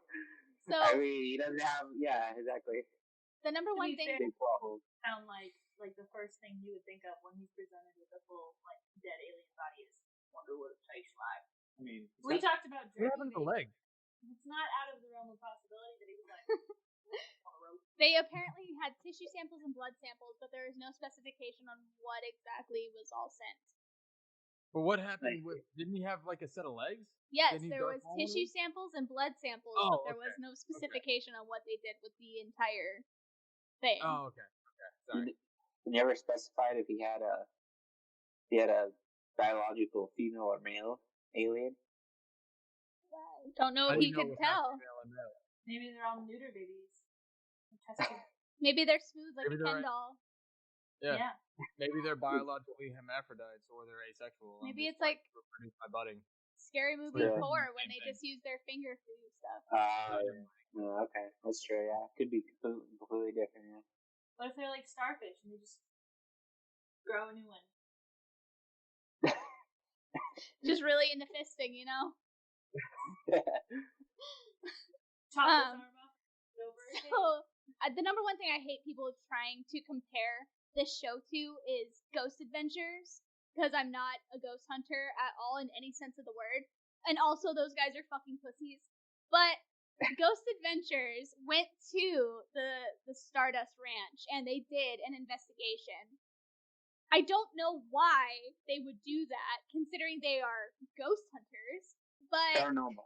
[SPEAKER 3] So
[SPEAKER 5] I mean, he doesn't have. Yeah, exactly.
[SPEAKER 3] the number
[SPEAKER 6] To
[SPEAKER 3] one
[SPEAKER 6] be
[SPEAKER 3] thing.
[SPEAKER 6] fair,
[SPEAKER 5] Big problem.
[SPEAKER 6] Sound like the first thing you would think of when he's presented with a full like dead alien body is wonder what it tastes like.
[SPEAKER 4] I mean,
[SPEAKER 6] We talked about
[SPEAKER 2] What happened to the
[SPEAKER 6] jerky.
[SPEAKER 2] leg?
[SPEAKER 6] It's not out of the realm of possibility that he was like on a rope.
[SPEAKER 3] They apparently had tissue samples and blood samples, but there is no specification on what exactly was all sent.
[SPEAKER 2] But what happened with? Didn't he have like a set of legs?
[SPEAKER 3] Yes,
[SPEAKER 2] Didn't he
[SPEAKER 3] there
[SPEAKER 2] Darth
[SPEAKER 3] was
[SPEAKER 2] Maul
[SPEAKER 3] tissue
[SPEAKER 2] them?
[SPEAKER 3] samples and blood samples,
[SPEAKER 2] Oh,
[SPEAKER 3] but there was
[SPEAKER 2] okay.
[SPEAKER 3] no specification on what they did with the entire thing.
[SPEAKER 2] Oh, okay. Sorry.
[SPEAKER 5] He never specified if he had a biological female or male alien.
[SPEAKER 3] Don't know
[SPEAKER 2] I
[SPEAKER 3] if he
[SPEAKER 2] didn't know
[SPEAKER 3] could
[SPEAKER 2] what
[SPEAKER 3] tell.
[SPEAKER 2] happened to Ellen Mel.
[SPEAKER 6] Maybe they're all neuter babies. Tested.
[SPEAKER 3] Maybe they're smooth like
[SPEAKER 2] Maybe
[SPEAKER 3] a
[SPEAKER 2] they're
[SPEAKER 3] Ken doll.
[SPEAKER 2] Yeah.
[SPEAKER 6] Yeah.
[SPEAKER 2] Maybe they're biologically hermaphrodites or they're asexual. and
[SPEAKER 3] Maybe
[SPEAKER 2] just,
[SPEAKER 3] it's like
[SPEAKER 2] reproduced by budding.
[SPEAKER 3] Scary Movie
[SPEAKER 5] Yeah.
[SPEAKER 3] 4 when they
[SPEAKER 2] Same thing.
[SPEAKER 3] just use their finger food stuff.
[SPEAKER 5] Okay, that's true. Yeah, could be completely different. Yeah.
[SPEAKER 6] What if they're like starfish and they just grow a new one?
[SPEAKER 3] Just really into fisting, you know?
[SPEAKER 6] Chop this arm off. Over again.
[SPEAKER 3] So the number one thing I hate people trying to compare this show to is Ghost Adventures, because I'm not a ghost hunter at all in any sense of the word, and also those guys are fucking pussies. But Ghost Adventures went to the Stardust Ranch and they did an investigation. I don't know why they would do that, considering they are ghost hunters, but
[SPEAKER 5] Paranormal.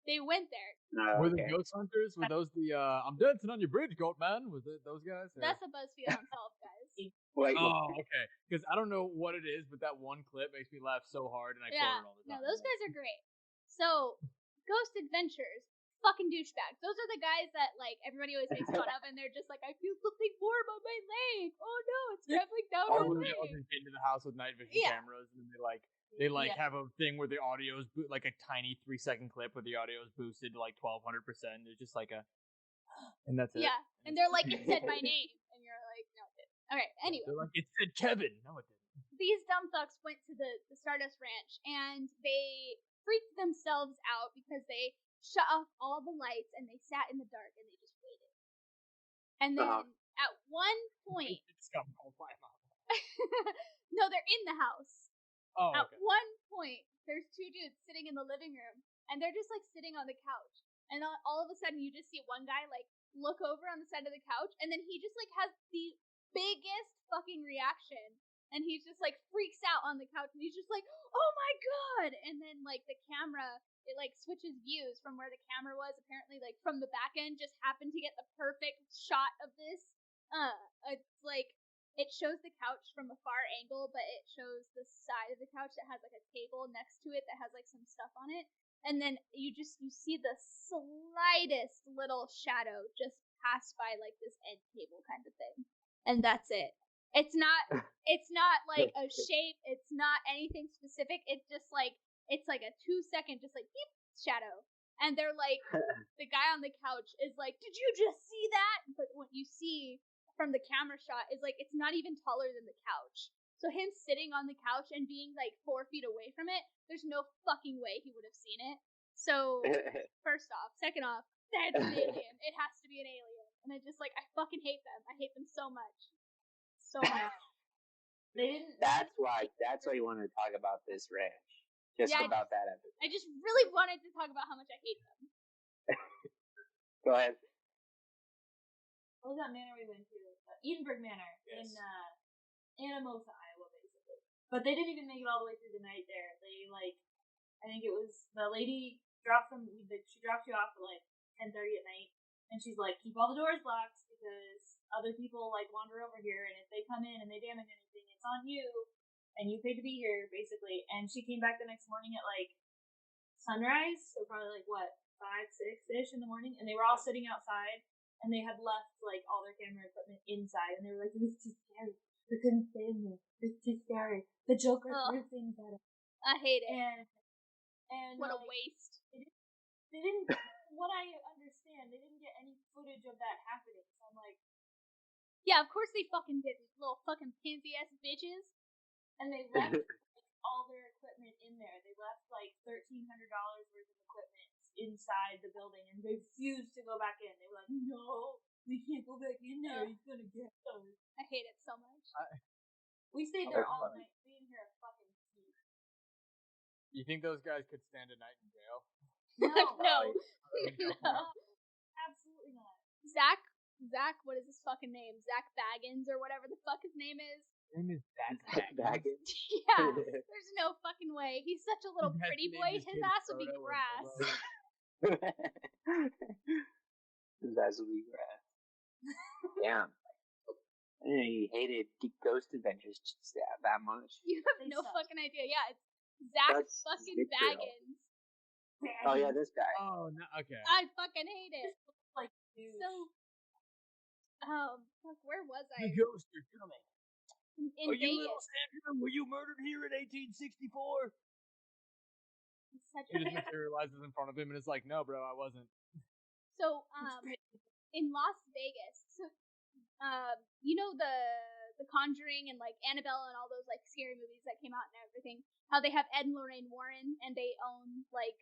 [SPEAKER 3] they went there.
[SPEAKER 2] Were the ghost hunters? Were those the I'm dancing on your bridge, goat man? Was it those guys? Or?
[SPEAKER 3] That's a BuzzFeed Unsolved, guys.
[SPEAKER 5] Wait,
[SPEAKER 2] Oh, okay. Because I don't know what it is, but that one clip makes me laugh so hard, and I quote it all the
[SPEAKER 3] No,
[SPEAKER 2] time.
[SPEAKER 3] those guys are great. So, Ghost Adventures, fucking douchebags. Those are the guys that, like, everybody always makes fun of, and they're just like, I feel something warm on my leg. Oh no, it's traveling down my
[SPEAKER 2] When they
[SPEAKER 3] leg.
[SPEAKER 2] all just get into the house with night vision
[SPEAKER 3] Yeah.
[SPEAKER 2] cameras, and they have a thing where the audio is like a tiny 3-second clip where the audio is boosted to like 1200%. It's just like and that's it.
[SPEAKER 3] Yeah, and they're like, it said my name, and you're like, no, it didn't. Okay, anyway.
[SPEAKER 2] They're like, it said Kevin. No, it didn't.
[SPEAKER 3] These dumb fucks went to the Stardust Ranch, and they freaked themselves out because they shut off all the lights, and they sat in the dark, and they just waited. And then, at one point... No, they're in the house.
[SPEAKER 2] Oh, okay.
[SPEAKER 3] At one point, there's two dudes sitting in the living room, and they're just, like, sitting on the couch. And all of a sudden, you just see one guy, like, look over on the side of the couch, and then he just, like, has the biggest fucking reaction. And he's just, like, freaks out on the couch, and he's just like, oh my god! And then, like, the camera, it, like, switches views from where the camera was. Apparently, like, from the back end, just happened to get the perfect shot of this. It's, like, it shows the couch from a far angle, but it shows the side of the couch that has, like, a table next to it that has, like, some stuff on it. And then you see the slightest little shadow just pass by, like, this end table kind of thing. And that's it. It's not like a shape, it's not anything specific, it's just like, it's like a 2-second just like beep shadow. And they're like, the guy on the couch is like, did you just see that? But what you see from the camera shot is like, it's not even taller than the couch. So him sitting on the couch and being like 4 feet away from it, there's no fucking way he would have seen it. So, first off. Second off, that's an alien. It has to be an alien. And I just like, I fucking hate them. I hate them so much. So much.
[SPEAKER 6] They didn't.
[SPEAKER 5] That's why you wanted to talk about this ranch. Just about that episode.
[SPEAKER 3] I just really wanted to talk about how much I hate them.
[SPEAKER 5] Go ahead.
[SPEAKER 6] What was that manor we went to? Edinburgh Manor in Anamosa, Iowa, basically. But they didn't even make it all the way through the night there. They I think it was the lady she dropped you off at like 10:30 at night, and she's like, keep all the doors locked because other people like wander over here, and if they come in and they damage anything, it's on you, and you paid to be here, basically. And she came back the next morning at like sunrise, so probably like what, 5-6-ish in the morning, and they were all sitting outside, and they had left like all their camera equipment inside, and they were like, it was too scary. We couldn't stay in there. It's too scary. The Joker threw things at us.
[SPEAKER 3] I hate it.
[SPEAKER 6] And
[SPEAKER 3] what
[SPEAKER 6] like,
[SPEAKER 3] a waste.
[SPEAKER 6] They didn't. What I understand, they didn't get any footage of that happening. So I'm like,
[SPEAKER 3] yeah, of course they fucking didn't. Little fucking pansy ass bitches.
[SPEAKER 6] And they left all their equipment in there. They left like $1,300 worth of equipment inside the building, and they refused to go back in. They were like, no, we can't go back in there. He's gonna get us.
[SPEAKER 3] I hate it so much.
[SPEAKER 6] We stayed there all night. We didn't hear a fucking peep.
[SPEAKER 2] You think those guys could stand a night in jail?
[SPEAKER 6] No.
[SPEAKER 3] No.
[SPEAKER 6] No. Absolutely not.
[SPEAKER 3] Zach, what is his fucking name? Zach Baggins or whatever the fuck his name is.
[SPEAKER 2] His name is Zach
[SPEAKER 5] Baggins.
[SPEAKER 3] Yeah, there's no fucking way. He's such a little pretty boy. His ass would be grass.
[SPEAKER 5] His ass would be grass. Damn. I didn't know you hated Ghost Adventures just that much.
[SPEAKER 3] You have no fucking idea. Yeah, it's Zach fucking Baggins.
[SPEAKER 5] Oh yeah, this guy.
[SPEAKER 2] Oh no, okay.
[SPEAKER 3] I fucking hate it.
[SPEAKER 6] Like, dude.
[SPEAKER 3] So, fuck, where was I?
[SPEAKER 2] The ghosts are coming.
[SPEAKER 3] In
[SPEAKER 2] Are you
[SPEAKER 3] Vegas.
[SPEAKER 2] little Sandra? Were you murdered here in 1864?
[SPEAKER 3] Such
[SPEAKER 2] He just materializes in front of him and is like, no, bro, I wasn't.
[SPEAKER 3] So, in Las Vegas, so, you know the The Conjuring and like Annabelle and all those like scary movies that came out and everything. How they have Ed and Lorraine Warren and they own like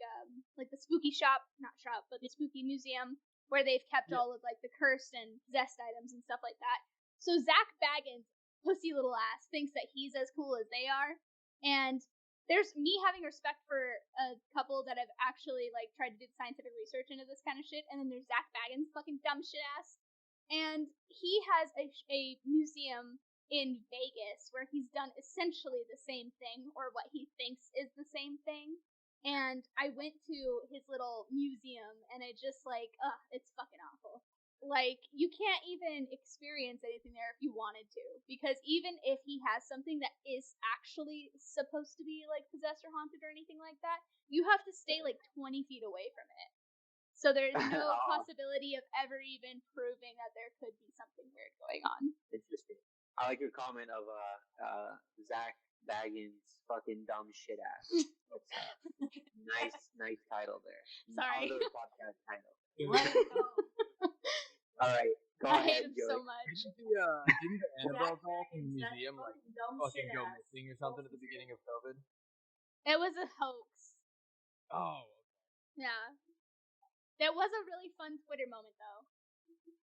[SPEAKER 3] the spooky but the spooky museum where they've kept all of like the cursed and possessed items and stuff like that. So Zach Baggins, pussy little ass, thinks that he's as cool as they are, and there's me having respect for a couple that have actually like tried to do scientific research into this kind of shit, and then there's Zach Baggins, fucking dumb shit ass, and he has a museum in Vegas where he's done essentially the same thing, or what he thinks is the same thing. And I went to his little museum, and it just like, it's fucking awful. Like, you can't even experience anything there if you wanted to, because even if he has something that is actually supposed to be like possessed or haunted or anything like that, you have to stay like 20 feet away from it. So there's no possibility of ever even proving that there could be something weird going on.
[SPEAKER 5] Interesting. I like your comment of Zach Baggins fucking dumb shit ass. Nice title there.
[SPEAKER 3] Sorry.
[SPEAKER 5] Other podcast title.
[SPEAKER 6] Let it go.
[SPEAKER 5] All right, go
[SPEAKER 3] I
[SPEAKER 5] ahead,
[SPEAKER 3] hate him
[SPEAKER 5] Joey.
[SPEAKER 3] so much.
[SPEAKER 2] Didn't the Annabelle doll from the
[SPEAKER 6] That's
[SPEAKER 2] museum like
[SPEAKER 6] fucking dumb
[SPEAKER 2] fucking
[SPEAKER 6] shit
[SPEAKER 2] go
[SPEAKER 6] ass.
[SPEAKER 2] missing or something at the beginning of COVID?
[SPEAKER 3] It was a hoax.
[SPEAKER 2] Oh,
[SPEAKER 3] Yeah. That was a really fun Twitter moment, though.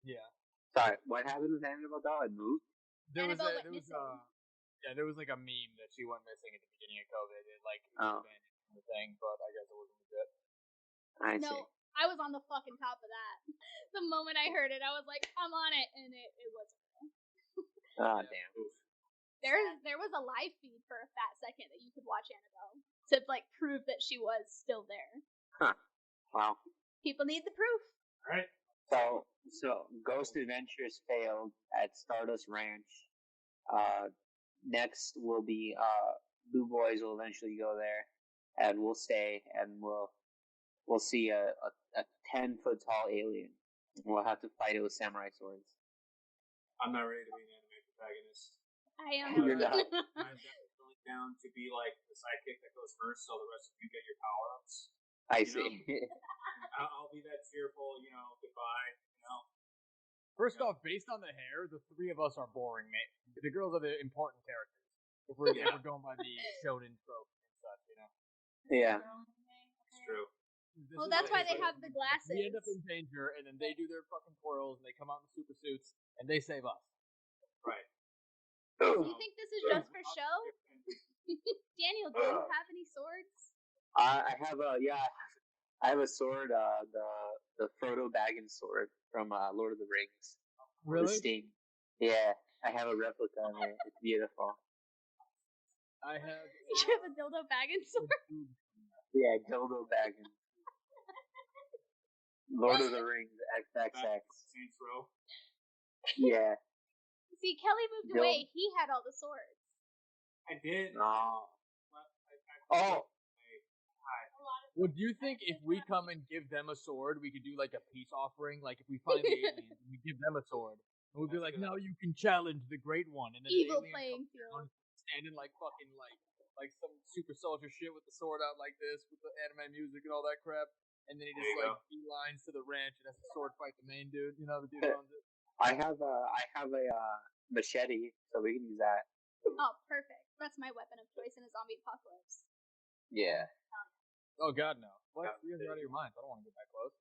[SPEAKER 2] yeah.
[SPEAKER 5] Sorry, what happened with Annabelle doll? It moved?
[SPEAKER 2] There was
[SPEAKER 3] Annabelle
[SPEAKER 2] a,
[SPEAKER 3] went
[SPEAKER 2] there was
[SPEAKER 3] missing.
[SPEAKER 2] there was like a meme that she went missing at the beginning of COVID. It like
[SPEAKER 5] Oh.
[SPEAKER 2] expanded from the thing, but I guess it wasn't legit.
[SPEAKER 5] I see.
[SPEAKER 3] No, I was on the fucking top of that. The moment I heard it, I was like, I'm on it, and it wasn't.
[SPEAKER 5] Oh, damn.
[SPEAKER 3] There was a live feed for a fat second that you could watch Annabelle to like prove that she was still there.
[SPEAKER 5] Huh. Wow.
[SPEAKER 3] People need the proof.
[SPEAKER 4] Alright.
[SPEAKER 5] So Ghost Adventures failed at Stardust Ranch. Next will be Blue Boys will eventually go there, and we'll stay, and we'll see a 10-foot tall alien. We'll have to fight it with samurai swords.
[SPEAKER 4] I'm not ready to be an anime protagonist.
[SPEAKER 3] I am.
[SPEAKER 5] You're not.
[SPEAKER 4] I'm definitely down to be like the sidekick that goes first, so the rest of you get your power ups.
[SPEAKER 5] I
[SPEAKER 4] You
[SPEAKER 5] see.
[SPEAKER 4] I'll be that cheerful, goodbye.
[SPEAKER 2] First off, based on the hair, the three of us are boring, mate. The girls are the important characters. If we're going by the shonen trope and such,
[SPEAKER 5] Yeah.
[SPEAKER 4] It's true.
[SPEAKER 3] Well, that's why they have the glasses.
[SPEAKER 2] We end up in danger, and then they do their fucking twirls, and they come out in super suits, and they save us.
[SPEAKER 4] Right.
[SPEAKER 3] You think this is just for show? Daniel, do you have any swords?
[SPEAKER 5] I have a sword. The Frodo Baggins sword from Lord of the Rings.
[SPEAKER 2] Really?
[SPEAKER 5] The Sting. Yeah, I have a replica of it. It's beautiful.
[SPEAKER 2] I have.
[SPEAKER 3] You have a dildo Baggins sword?
[SPEAKER 5] Yeah, Dildo Baggins. Lord of the Rings XXX.
[SPEAKER 4] Saints Row.
[SPEAKER 5] Yeah.
[SPEAKER 3] See, Kelly moved away. He had all the swords.
[SPEAKER 4] I did.
[SPEAKER 5] Oh.
[SPEAKER 4] Well,
[SPEAKER 2] Well, do you think if we come and give them a sword, we could do like a peace offering? Like if we find the aliens and we give them a sword, and we'd be like, now you can challenge the great one. And then
[SPEAKER 3] Evil
[SPEAKER 2] the alien
[SPEAKER 3] playing
[SPEAKER 2] comes
[SPEAKER 3] field.
[SPEAKER 2] down, standing like fucking like some super soldier shit with the sword out like this, with the anime music and all that crap. And then he just
[SPEAKER 4] There you
[SPEAKER 2] like beelines to the ranch and has to sword fight the main dude. You know, the dude owns it.
[SPEAKER 5] I have a machete, so we can use that.
[SPEAKER 3] Oh, perfect. That's my weapon of choice in a zombie apocalypse.
[SPEAKER 5] Yeah.
[SPEAKER 2] Oh god, no! What? You guys are out of your minds. I don't want to get that close.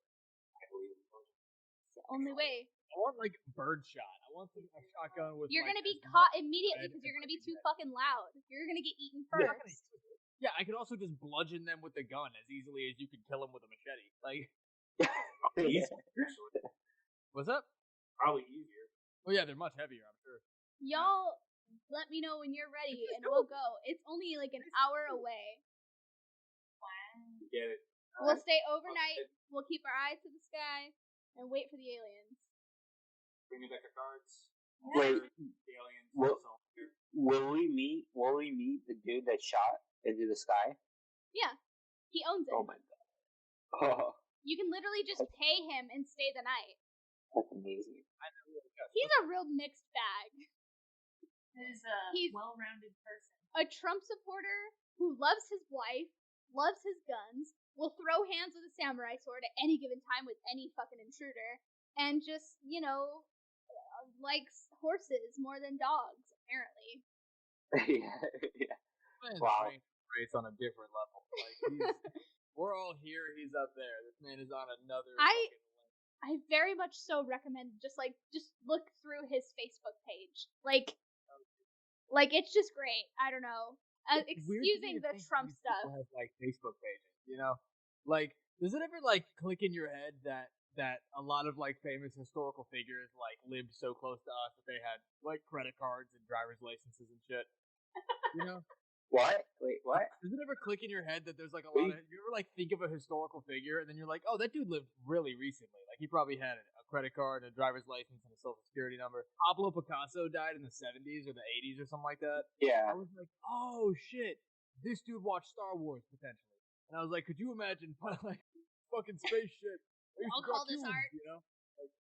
[SPEAKER 3] It's the only way.
[SPEAKER 2] I want like bird shot. I want a shotgun with.
[SPEAKER 3] You're
[SPEAKER 2] like,
[SPEAKER 3] gonna be
[SPEAKER 2] as
[SPEAKER 3] caught
[SPEAKER 2] much
[SPEAKER 3] immediately
[SPEAKER 2] red
[SPEAKER 3] because you're
[SPEAKER 2] as
[SPEAKER 3] gonna be
[SPEAKER 2] I
[SPEAKER 3] too
[SPEAKER 2] can
[SPEAKER 3] fucking loud. You're gonna get eaten
[SPEAKER 2] I'm not
[SPEAKER 3] first.
[SPEAKER 2] Yeah, I could also just bludgeon them with the gun as easily as you could kill them with a machete. Like,
[SPEAKER 4] easier, actually.
[SPEAKER 2] what's up?
[SPEAKER 4] Probably easier.
[SPEAKER 2] Well, yeah, they're much heavier, I'm sure.
[SPEAKER 3] Y'all, let me know when you're ready and we'll go. It's only like an hour away.
[SPEAKER 4] Get it.
[SPEAKER 3] We'll stay overnight. We'll keep our eyes to the sky and wait for the aliens.
[SPEAKER 4] Bring me back your cards.
[SPEAKER 5] Wait.
[SPEAKER 4] The aliens.
[SPEAKER 5] Well-
[SPEAKER 4] also here.
[SPEAKER 5] Will we meet the dude that shot into the sky?
[SPEAKER 3] Yeah, he owns it.
[SPEAKER 5] Oh my god. Oh,
[SPEAKER 3] You can literally just pay him and stay the night.
[SPEAKER 5] that's amazing.
[SPEAKER 3] He's a real mixed bag.
[SPEAKER 6] He's
[SPEAKER 3] He's-
[SPEAKER 6] a well-rounded person.
[SPEAKER 3] A Trump supporter who loves his wife, loves his guns, will throw hands with a samurai sword at any given time with any fucking intruder, and just, likes horses more than dogs.
[SPEAKER 5] yeah.
[SPEAKER 2] Man's
[SPEAKER 5] Wow.
[SPEAKER 2] brain operates on a different level. Like we're all here, he's up there. This man is on another.
[SPEAKER 3] I very much so recommend just look through his Facebook page. Like it's just great. I don't know. Excusing the Trump stuff.
[SPEAKER 2] Have like Facebook pages, you know? Like, does it ever like click in your head that a lot of like famous historical figures like lived so close to us that they had like credit cards and driver's licenses and shit? You know?
[SPEAKER 5] What? Wait, what?
[SPEAKER 2] Does it ever click in your head that there's like a lot of you ever like think of a historical figure and then you're like, oh, that dude lived really recently. Like he probably had a credit card, a driver's license, and a social security number. Pablo Picasso died in the 70s or the 80s or something like that.
[SPEAKER 5] Yeah.
[SPEAKER 2] I was like, oh shit, this dude watched Star Wars potentially. And I was like, could you imagine like fucking space shit?
[SPEAKER 3] I'll call this art.
[SPEAKER 2] You know? Like,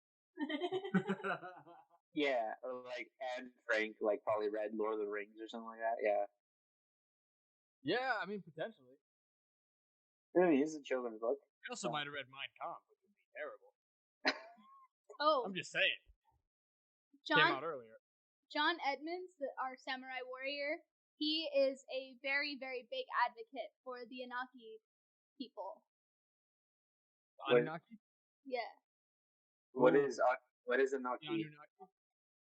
[SPEAKER 5] yeah, or like Anne Frank, like probably read Lord of the Rings or something like that. Yeah.
[SPEAKER 2] Yeah, I mean potentially.
[SPEAKER 5] I mean, it's a children's book.
[SPEAKER 2] I also might have read Mein Kampf, which would be terrible.
[SPEAKER 3] Oh,
[SPEAKER 2] I'm just saying.
[SPEAKER 3] John
[SPEAKER 2] Came out earlier.
[SPEAKER 3] John Edmonds, our samurai warrior, he is a very, very big advocate for the Anunnaki people.
[SPEAKER 2] Anunnaki?
[SPEAKER 3] Yeah.
[SPEAKER 5] What is Anunnaki?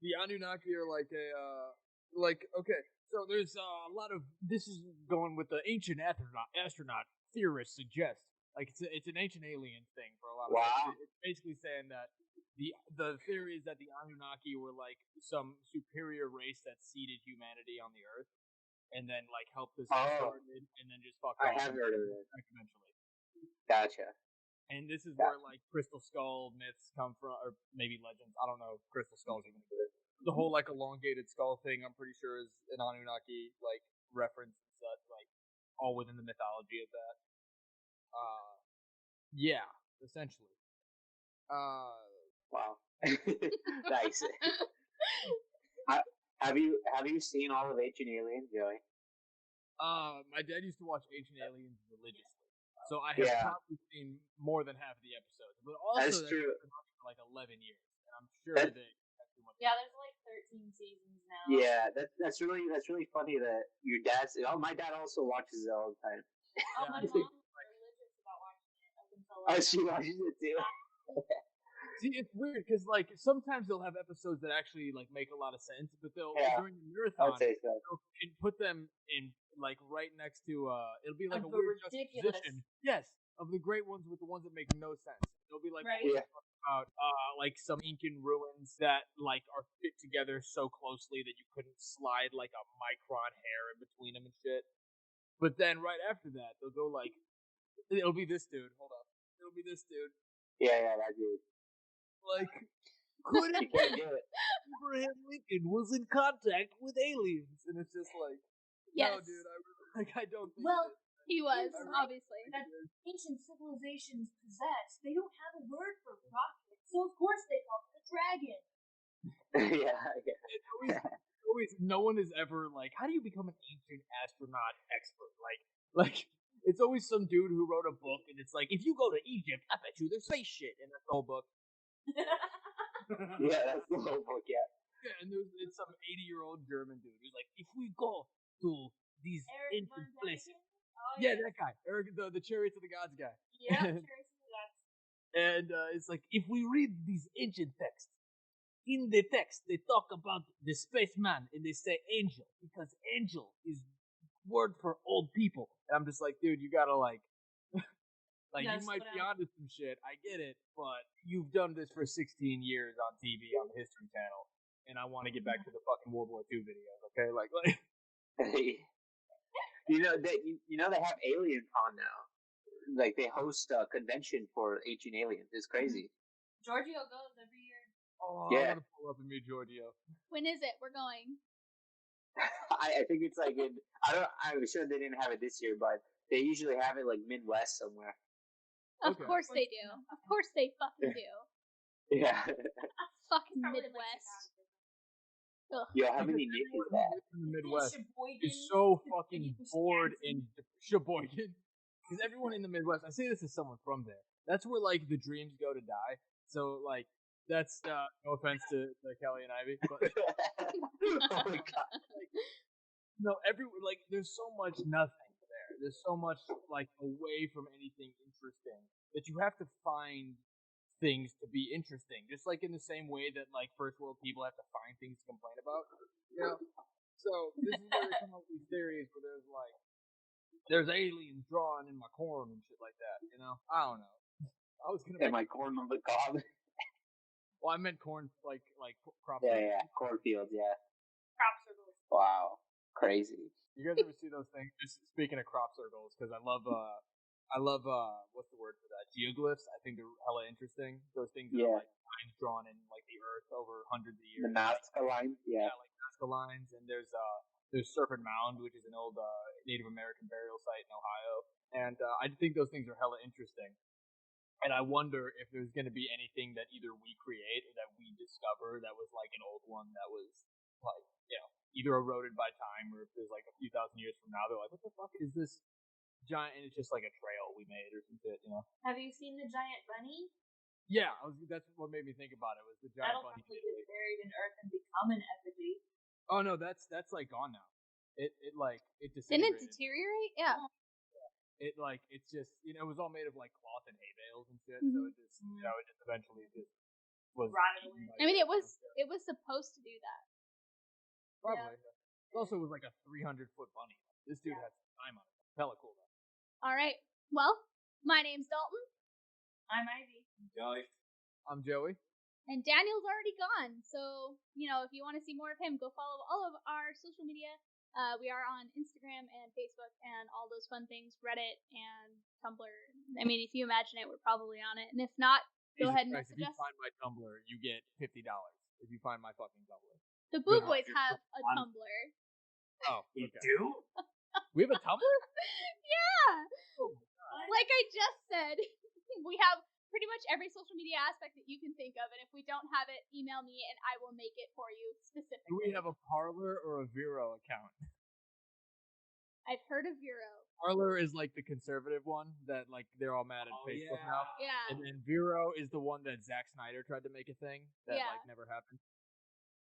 [SPEAKER 2] The Anunnaki are like okay. So there's a lot of this is going with the ancient astronaut theorists suggest like it's an ancient alien thing for a lot of
[SPEAKER 5] Wow.
[SPEAKER 2] It's basically saying that the theory is that the Anunnaki were like some superior race that seeded humanity on the Earth and then like helped us get started and then just fucked off.
[SPEAKER 5] I have heard of it.
[SPEAKER 2] Eventually.
[SPEAKER 5] Gotcha.
[SPEAKER 2] And this is where like Crystal Skull myths come from, or maybe legends. I don't know if Crystal Skull's even good. The whole like elongated skull thing, I'm pretty sure is an Anunnaki like reference and such, like all within the mythology of that. Yeah, essentially.
[SPEAKER 5] Wow. Nice. Have you seen all of Ancient Aliens, Joey?
[SPEAKER 2] My dad used to watch Ancient Aliens religiously, so I have probably seen more than half of the episodes. But also,
[SPEAKER 5] that's true.
[SPEAKER 2] Been on for like 11 years, and I'm sure they.
[SPEAKER 6] Yeah, there's like 13 seasons now.
[SPEAKER 5] Yeah, that's really funny that your dad's. Oh, my dad also watches it all the time.
[SPEAKER 6] Oh, my mom was religious about watching it up until.
[SPEAKER 5] Oh, she watches it too.
[SPEAKER 2] See, it's weird because like sometimes they'll have episodes that actually like make a lot of sense, but they'll during the marathon they'll put them in like right next to it'll be like a weird juxtaposition. Yes, of the great ones with the ones that make no sense. They'll be like about like some Incan ruins that like are fit together so closely that you couldn't slide like a micron hair in between them and shit. But then right after that, they'll go like, it'll be this dude. Hold up, it'll be this dude.
[SPEAKER 5] Yeah, that dude.
[SPEAKER 2] Like, could it be Abraham Lincoln was in contact with aliens? And it's just like, no, dude, I don't think.
[SPEAKER 6] Well,
[SPEAKER 3] he was obviously.
[SPEAKER 6] That ancient civilizations possess. They don't have a word for rocket, so of course they call it a dragon.
[SPEAKER 5] Yeah.
[SPEAKER 2] Always, no one is ever like, how do you become an ancient astronaut expert? Like, it's always some dude who wrote a book, and it's like, if you go to Egypt, I bet you there's space shit in that whole book.
[SPEAKER 5] Yeah, that's the whole book. Yeah.
[SPEAKER 2] Yeah, and it's some 80-year-old German dude who's like, if we go to these ancient places. Oh, yeah, that guy, Eric, the Chariots of the Gods guy.
[SPEAKER 6] Yeah, Chariots of the Gods.
[SPEAKER 2] And it's like, if we read these ancient texts, in the text they talk about the spaceman and they say angel because angel is word for old people. And I'm just like, dude, you gotta like you might be onto some shit. I get it, but you've done this for 16 years on TV on the History Channel, and I want to get back to the fucking World War II videos. Okay, like.
[SPEAKER 5] You know they have AlienCon now. Like they host a convention for ancient aliens. It's crazy.
[SPEAKER 6] Giorgio goes every year.
[SPEAKER 2] Oh, yeah. I want to pull up and meet Giorgio.
[SPEAKER 3] When is it? We're going.
[SPEAKER 5] I think it's like I'm sure they didn't have it this year, but they usually have it like Midwest somewhere.
[SPEAKER 3] Of course they do. Of course they fucking do.
[SPEAKER 5] Yeah.
[SPEAKER 3] Fucking Midwest.
[SPEAKER 5] Yo, how many nips is that?
[SPEAKER 2] In the Midwest is so fucking bored in Sheboygan. Because everyone in the Midwest, I say this as someone from there, that's where like the dreams go to die. So like that's no offense to Kelly and Ivy, but
[SPEAKER 5] oh my god.
[SPEAKER 2] there's so much nothing there. There's so much like away from anything interesting that you have to find things to be interesting. Just like in the same way that like first world people have to find things to complain about. You know? So this is where they come up with these theories where there's aliens drawing in my corn and shit like that, you know? I don't know. I was gonna
[SPEAKER 5] And my corn on the cob.
[SPEAKER 2] Well, I meant corn like crop.
[SPEAKER 5] Yeah, cornfields, yeah.
[SPEAKER 6] Crop circles.
[SPEAKER 5] Wow. Crazy.
[SPEAKER 2] You guys ever see those things? Just speaking of crop circles, because I love what's the word for that? Geoglyphs. I think they're hella interesting. Those things that are like lines drawn in like the earth over hundreds of years.
[SPEAKER 5] The Nazca lines, yeah.
[SPEAKER 2] Like Nazca lines, and there's Serpent Mound, which is an old Native American burial site in Ohio, and I think those things are hella interesting. And I wonder if there's going to be anything that either we create or that we discover that was like an old one that was like, either eroded by time, or if there's like a few thousand years from now, they're like, what the fuck is this giant? And it's just like a trail we made or some shit,
[SPEAKER 6] Have you seen the giant bunny?
[SPEAKER 2] Yeah, that's what made me think about it, was the giant
[SPEAKER 6] That'll
[SPEAKER 2] bunny.
[SPEAKER 6] probably get buried in earth and become an effigy.
[SPEAKER 2] Oh no, that's like gone now. It disintegrated.
[SPEAKER 3] Didn't it deteriorate? Yeah.
[SPEAKER 2] It's just it was all made of like cloth and hay bales and shit,
[SPEAKER 3] Mm-hmm.
[SPEAKER 2] so it just it just eventually just was
[SPEAKER 6] rotted away.
[SPEAKER 3] I mean, it was supposed to do that.
[SPEAKER 2] probably. It also was like a 300-foot bunny. This dude had some time on it. Hella cool though.
[SPEAKER 3] All right. Well, my name's Dalton,
[SPEAKER 6] I'm Ivy.
[SPEAKER 4] Joey.
[SPEAKER 2] I'm Joey.
[SPEAKER 3] and Daniel's already gone. So if you want to see more of him, go follow all of our social media. We are on Instagram and Facebook and all those fun things, Reddit and Tumblr. I mean, if you imagine it, we're probably on it. And if not, go ahead and
[SPEAKER 2] Christ,
[SPEAKER 3] message
[SPEAKER 2] if you
[SPEAKER 3] us.
[SPEAKER 2] find my Tumblr, you get $50. If you find my fucking Tumblr.
[SPEAKER 3] The Boo
[SPEAKER 2] Good luck.
[SPEAKER 3] Boys have a Tumblr.
[SPEAKER 2] Oh,
[SPEAKER 4] We
[SPEAKER 2] okay.
[SPEAKER 4] do?
[SPEAKER 2] We have a Tumblr?
[SPEAKER 3] Yeah! Like I just said, we have pretty much every social media aspect that you can think of. And if we don't have it, email me and I will make it for you specifically.
[SPEAKER 2] Do we have a Parlor or a Vero account?
[SPEAKER 3] I've heard of Vero.
[SPEAKER 2] Parlor is like the conservative one that like they're all mad at Facebook now.
[SPEAKER 3] Yeah.
[SPEAKER 2] And then Vero is the one that Zack Snyder tried to make a thing that like never happened.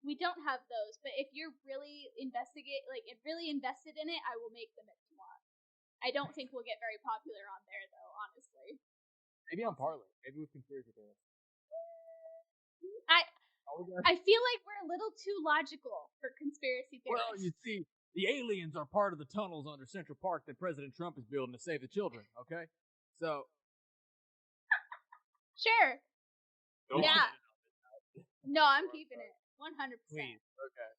[SPEAKER 3] We don't have those, but if you're really invested in it, I will make them if you want. I don't think we'll get very popular on there though, honestly.
[SPEAKER 2] Maybe on Parlor. Maybe with conspiracy theorists.
[SPEAKER 3] I feel like we're a little too logical for conspiracy theorists.
[SPEAKER 2] Well, you see, the aliens are part of the tunnels under Central Park that President Trump is building to save the children, okay? So...
[SPEAKER 3] Sure.
[SPEAKER 2] Don't
[SPEAKER 3] Yeah. No, I'm keeping it. 100%.
[SPEAKER 2] Please, okay.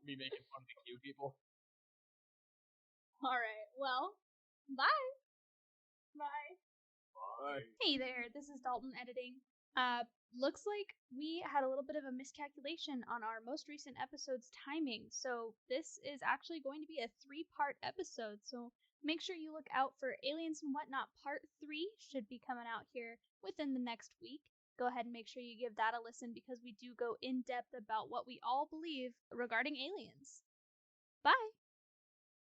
[SPEAKER 2] Me making fun of the cute people.
[SPEAKER 3] Alright, well, bye.
[SPEAKER 6] Bye.
[SPEAKER 2] Bye.
[SPEAKER 1] Hey there, this is Dalton editing. Looks like we had a little bit of a miscalculation on our most recent episode's timing, so this is actually going to be a 3-part episode, so make sure you look out for Aliens and Whatnot Part 3 should be coming out here within the next week. Go ahead and make sure you give that a listen because we do go in depth about what we all believe regarding aliens. Bye!